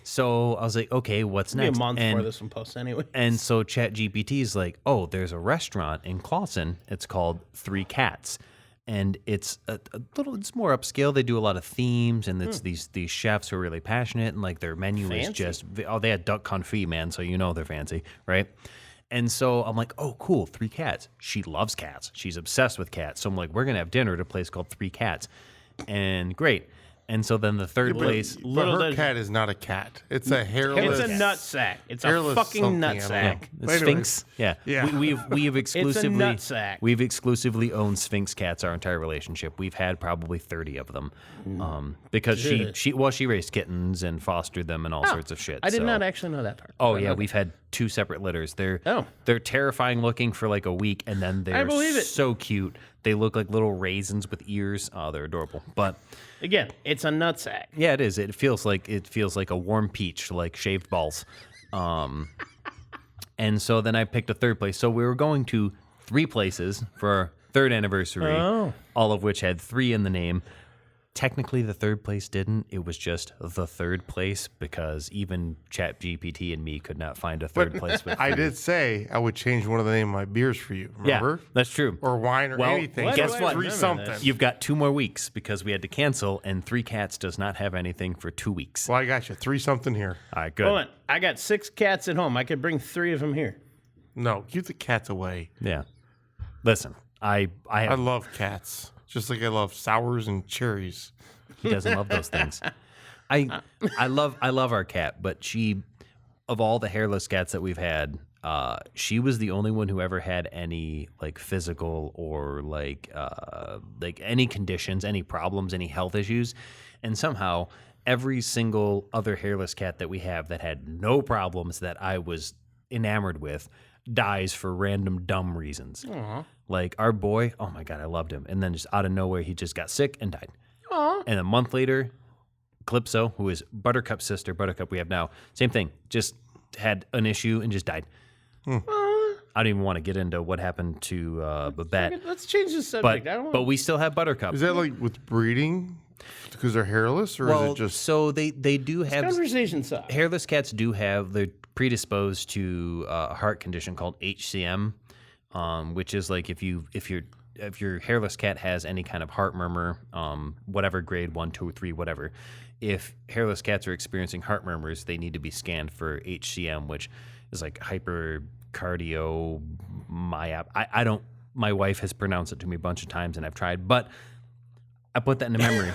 So I was like, okay, what's Maybe next? a month and, before this one posts anyway. and so ChatGPT is like, oh, there's a restaurant in Clawson. It's called 3 Cats. And it's a little, it's more upscale. They do a lot of themes, and it's these chefs who are really passionate, and like their menu is Fancy. just, they had duck confit, man, so you know they're fancy, right? And so I'm like, oh, cool, 3 Cats. She loves cats. She's obsessed with cats. So I'm like, we're going to have dinner at a place called 3 Cats. And great. And so then the third place, But Little her does- cat is not a cat. It's a hairless. It's a nut sack. It's a Hairless fucking something, nut I don't sack. know. the Anyways. Sphinx. Yeah, Yeah. We've exclusively nut sack. we've exclusively owned Sphinx cats our entire relationship. We've had probably 30 of them, because she raised kittens and fostered them and all sorts of shit. I did so- not actually know that part. Oh yeah, we've had 2 separate litters. They're terrifying looking for like a week, and then they're believe it. so cute. They look like little raisins with ears. Oh, they're adorable. But Again, it's a nut sack. yeah, it is. It feels like a warm peach, like shaved balls. And so then I picked a third place. So we were going to 3 places for our 3rd anniversary, all of which had 3 in the name. Technically, the 3rd place didn't. It was just the 3rd place because even ChatGPT and me could not find a 3rd place. With I did say I would change one of the name of my beers for you. Remember? Yeah, that's true. Or wine or Well, anything. why guess do I what? remember 3 something. this? You've got 2 more weeks because we had to cancel, and 3 Cats does not have anything for 2 weeks. Well, I got you 3 something here. All right, good. Hold on. I got 6 cats at home. I could bring 3 of them here. No, keep the cats away. Yeah. Listen, I I love cats, just like I love sours and cherries. He doesn't love those things. I love our cat, but she, of all the hairless cats that we've had, she was the only one who ever had any like physical or like any conditions, any problems, any health issues, and somehow every single other hairless cat that we have that had no problems that I was enamored with dies for random dumb reasons. Like our boy, oh my God, I loved him, and then just out of nowhere he just got sick and died. And a month later, Calypso, who is Buttercup's sister, Buttercup we have now, same thing, just had an issue and just died. I don't even want to get into what happened to Babette, Let's change the subject. but we still have Buttercup. Is that like with breeding because they're hairless, or well, is it just? so they do have Conversation sucks. hairless cats they're predisposed to a heart condition called HCM, which is like if your hairless cat has any kind of heart murmur, whatever grade 1, 2, 3, whatever, if hairless cats are experiencing heart murmurs, they need to be scanned for HCM, which is like hypercardiomyopathy. I don't. My wife has pronounced it to me a bunch of times, and I've tried, but I put that into memory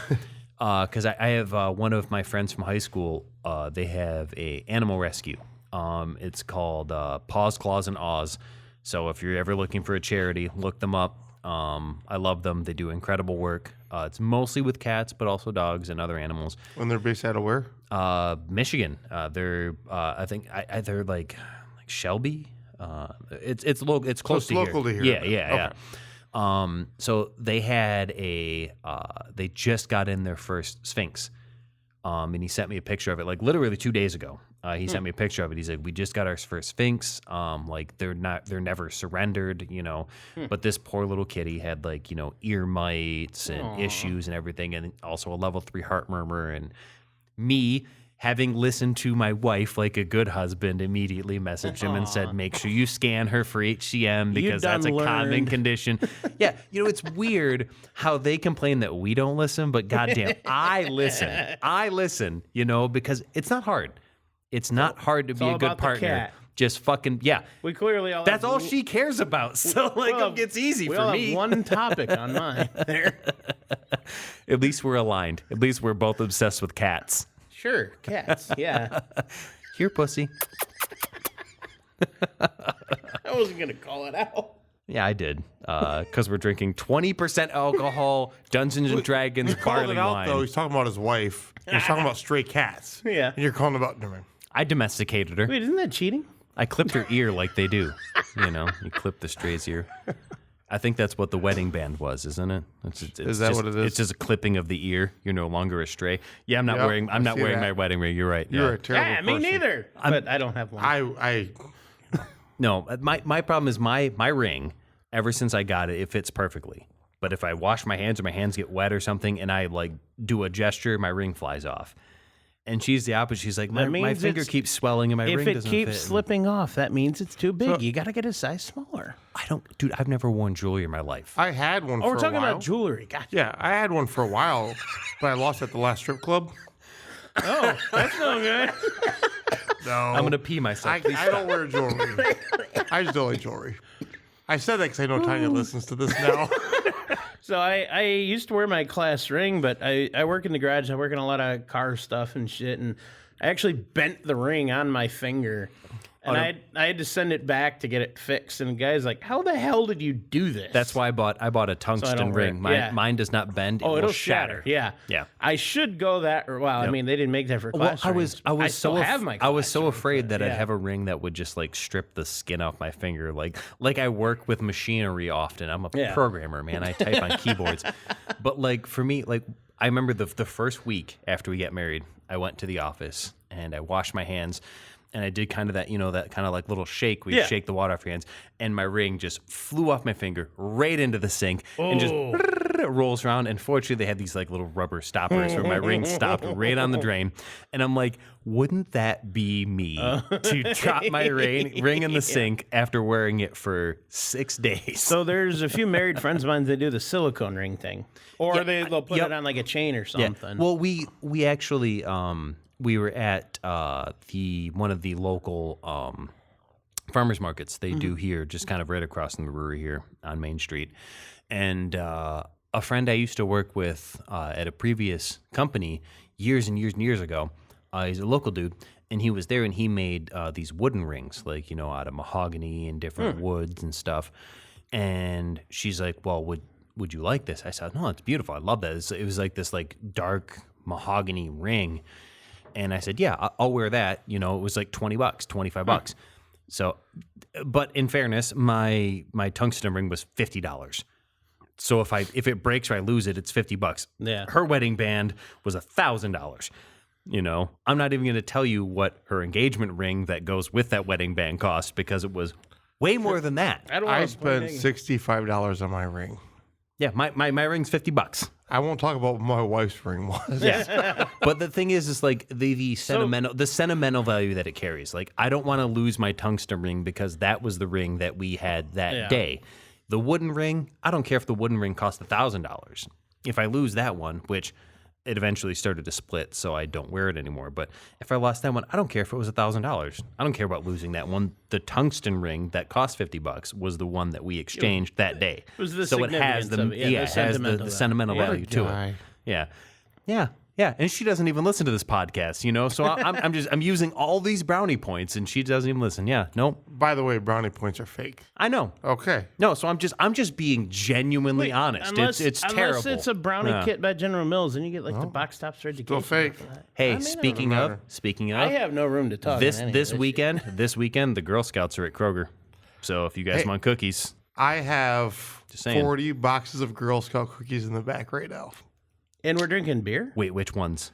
because I have one of my friends from high school. They have a animal rescue. It's called Paws, Claws, and Aws. So if you're ever looking for a charity, look them up. I love them. They do incredible work. It's mostly with cats, but also dogs and other animals. When they're based out of where? Michigan. They're I think they're like Shelby. It's local. It's close to local here. to here. Yeah. So they had they just got in their first Sphinx. And he sent me a picture of it, like literally 2 days ago. He sent me a picture of it. He said, "We just got our first Sphinx. Like they're never surrendered, you know. But this poor little kitty had like ear mites and issues and everything, and also a level 3 heart murmur. And me, having listened to my wife like a good husband, immediately messaged him and said, "Make sure you scan her for HCM because that's a common learned. condition." Yeah, it's weird how they complain that we don't listen, but goddamn, I listen. Because it's not hard. It's not hard to be all a good about the partner. cat. Just fucking We clearly all That's have, all she cares about. So it's easy we for all me. have one topic on mine there. At least we're aligned. At least we're both obsessed with cats. Sure, cats. Yeah. Here, pussy. I wasn't going to call it out. Yeah, I did. Because we're drinking 20% alcohol, Dungeons and Dragons, Called barley it out wine. though. He's talking about his wife. He's talking about stray cats. Yeah. And you're calling about. Never mind. I domesticated her. Wait, isn't that cheating? I clipped her ear like they do. You clip the stray's ear. I think that's what the wedding band was, isn't it? Is that what it is? It's just a clipping of the ear. You're no longer a stray. Yeah, I'm not Yep, wearing. I I'm not see wearing that. my wedding ring. You're right. You're yeah. a terrible Me person. neither. But I don't have one. I No, my problem is my ring. Ever since I got it, it fits perfectly. But if I wash my hands or my hands get wet or something, and I like do a gesture, my ring flies off. And she's the opposite. She's like, my means finger it's- keeps swelling and my ring if it doesn't keeps fit. slipping off, that means it's too big. You got to get a size smaller. Dude, I've never worn jewelry in my life. I had one Oh, for we're talking a while. about jewelry. Gotcha. Yeah, I had one for a while, but I lost it at the last strip club. Oh, that's no good. No, I'm gonna pee myself. I don't wear jewelry. I just don't like jewelry. I said that because I know Tanya listens to this now. So I used to wear my class ring, but I work in the garage. I work in a lot of car stuff and shit, and I actually bent the ring on my finger. And I had to send it back to get it fixed. And the guy's like, "How the hell did you do this?" That's why I bought a tungsten ring. Mine does not bend. Oh, it it'll will shatter. Yeah. Yeah. I should go that. Or well, I mean, they didn't make that for class rings. I was still so have my. I was class so ring, afraid but that I'd yeah. have a ring that would just like strip the skin off my finger. Like I work with machinery often. I'm a programmer, man. I type on keyboards. But like for me, like I remember the first week after we got married, I went to the office and I washed my hands. And I did kind of that, that kind of like little shake where you shake the water off your hands. And my ring just flew off my finger right into the sink and just rolls around. And fortunately, they had these like little rubber stoppers where my ring stopped right on the drain. And I'm like, wouldn't that be me to drop my ring in the sink after wearing it for 6 days? So there's a few married friends of mine that do the silicone ring thing, or they'll put it on like a chain or something. Well, we actually we were at one of the local farmers markets they do here, just kind of right across from the brewery here on Main Street. And a friend I used to work with at a previous company years and years and years ago, he's a local dude, and he was there and he made these wooden rings, like, out of mahogany and different woods and stuff. And she's like, well, would you like this? I said, no, it's beautiful. I love that. It was like this like dark mahogany ring. And I said, yeah, I'll wear that. It was like $20, $25. So, but in fairness, my tungsten ring was $50. So if it breaks or I lose it, it's $50. Yeah. Her wedding band was $1,000. I'm not even going to tell you what her engagement ring that goes with that wedding band cost because it was way more than that. I spent $65 on my ring. Yeah, my ring's $50. I won't talk about what my wife's ring was. Yeah. But the thing is like the sentimental value that it carries. Like I don't want to lose my tungsten ring because that was the ring that we had that day. The wooden ring, I don't care if the wooden ring cost $1,000. If I lose that one, which it eventually started to split, so I don't wear it anymore. But if I lost that one, I don't care if it was $1,000. I don't care about losing that one. The tungsten ring that cost $50 was the one that we exchanged that day. It was the so it has significance of it. Yeah, it has the sentimental value to it. Yeah. Yeah, and she doesn't even listen to this podcast, So I'm using all these brownie points, and she doesn't even listen. Yeah, nope. By the way, brownie points are fake. I know. Okay. No, so I'm just being genuinely honest. It's terrible. Unless it's a brownie kit by General Mills, and you get like the box tops for education. Still fake. Hey, speaking of, I have no room to talk. This weekend, the Girl Scouts are at Kroger. So if you guys want cookies, I have Just saying. 40 boxes of Girl Scout cookies in the back right now. And we're drinking beer? wait, which ones?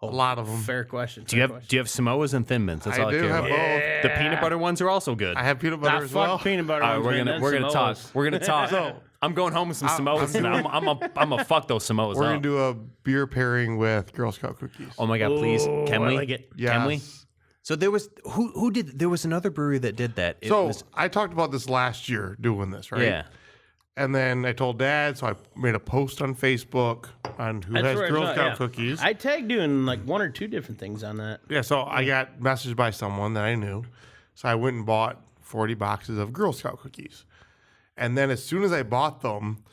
A lot of them. Fair question. Do you have Samoas and Thin Mints? That's all I do care have about. both. The peanut butter ones are also good. I have peanut butter as well. Peanut butter. All right, ones, man. we're Then gonna talk. Samoas. We're gonna talk. So I'm going home with some Samoas, and I'm gonna fuck those Samoas We're up. going to do a beer pairing with Girl Scout cookies. Oh my god, please, can I we? like it. Yes. Can we? So there was who did there was another brewery that did that. I talked about this last year doing this, right? Yeah. And then I told Dad, so I made a post on Facebook on who has where I Girl saw it, Scout yeah. cookies. I tagged you in like one or two different things on that. Yeah, so I got messaged by someone that I knew. So I went and bought 40 boxes of Girl Scout cookies. And then as soon as I bought them,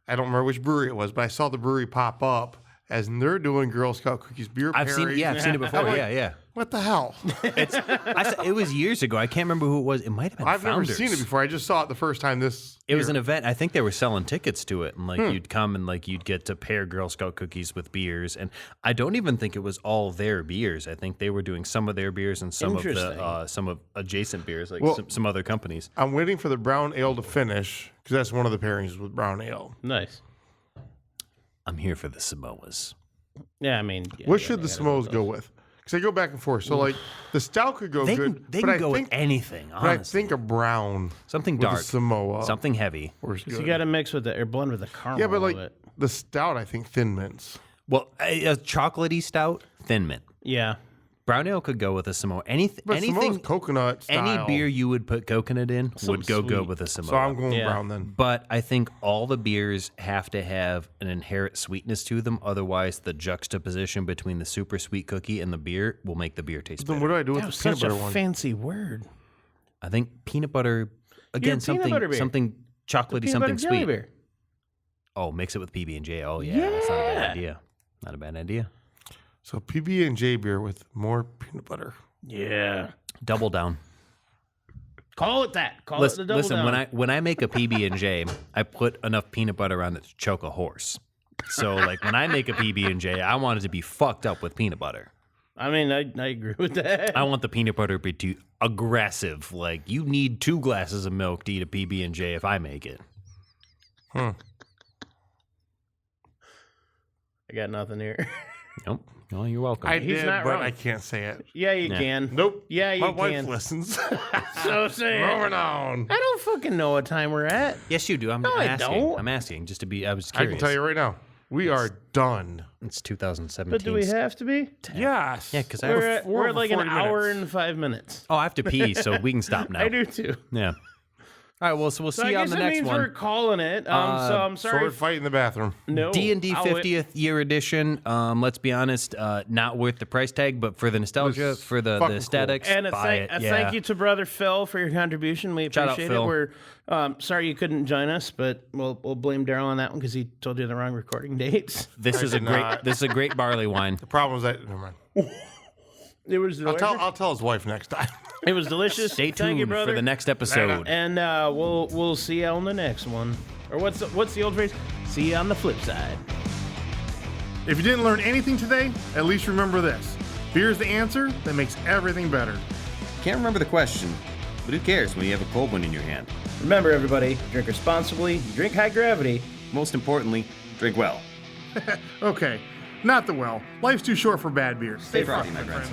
I don't remember which brewery it was, but I saw the brewery pop up as they're doing Girl Scout cookies beer I've seen it before. Yeah. What the hell? It was years ago. I can't remember who it was. It might have been I've Founders. never seen it before. I just saw it the first time It was an event. I think they were selling tickets to it, and you'd come and you'd get to pair Girl Scout cookies with beers. And I don't even think it was all their beers. I think they were doing some of their beers and some of adjacent beers, some other companies. I'm waiting for the brown ale to finish because that's one of the pairings with brown ale. Nice. I'm here for the Samoas. Yeah, I mean, What should the Samoas go with? Because they go back and forth. So the stout could go good. They but can I go think, with anything. But I Honestly, think a brown, something with dark, a Samoa, something heavy. works good. You got to mix with or blend with the caramel. Yeah, but a bit. the stout, I think Thin Mints. Well, a chocolatey stout, Thin Mint. Yeah. Brown ale could go with a Samoa. But Anything, Samoa's coconut style. any beer you would put coconut in would go good with a Samoa. So I'm going brown then. But I think all the beers have to have an inherent sweetness to them. Otherwise, the juxtaposition between the super sweet cookie and the beer will make the beer taste Then better. what do I do with That the was peanut such a butter one? fancy word. I think peanut butter, again, peanut butter beer. something chocolatey, Peanut something butter jelly sweet. beer. Oh, mix it with PB&J. Oh, yeah. That's not a bad idea. Not a bad idea. So PB&J beer with more peanut butter. Yeah. Double down. Call it that. Call Listen, it the double down. when I make a PB&J, I put enough peanut butter on it to choke a horse. So, like, when I make a PB&J, I want it to be fucked up with peanut butter. I mean, I agree with that. I want the peanut butter to be aggressive. Like, you need 2 glasses of milk to eat a PB&J if I make it. I got nothing here. Nope. No, you're welcome. I He's did, not but wrong. I can't say it. Yeah, you can. Nope. Yeah, you My can. wife listens. So say it. Moving on. I don't fucking know what time we're at. Yes, you do. I'm I asking. don't. I'm asking just to be. I was I curious. can tell you right now, we are done. It's 2017. But do we have to be? Yes. Yeah, because We're at like an 40 hour minutes. and 5 minutes. I have to pee, so we can stop now. I do too. Yeah. All right. Well, so we'll So see I you on guess the that next means one. we're calling it. So I'm sorry. Sword fight in the bathroom. No. D&D I'll wait. 50th year edition. Let's be honest, not worth the price tag, but for the nostalgia, It's for the fucking aesthetics, And a buy it. Yeah. thank you to Brother Phil for your contribution. We Shout out, appreciate it. Phil. We're sorry you couldn't join us, but we'll blame Darrell on that one because he told you the wrong recording dates. This is a did great. not. This is a great barley wine. The problem is that, never mind. It was delicious. I'll tell his wife next time. It was delicious. Stay Thank you, tuned brother. for the next episode. And we'll see you on the next one. Or what's the old phrase? See you on the flip side. If you didn't learn anything today, at least remember this. Beer is the answer that makes everything better. Can't remember the question, but who cares when you have a cold one in your hand? Remember, everybody, drink responsibly, drink high gravity. Most importantly, drink well. Okay, not the well. Life's too short for bad beer. Stay frothy, my friends.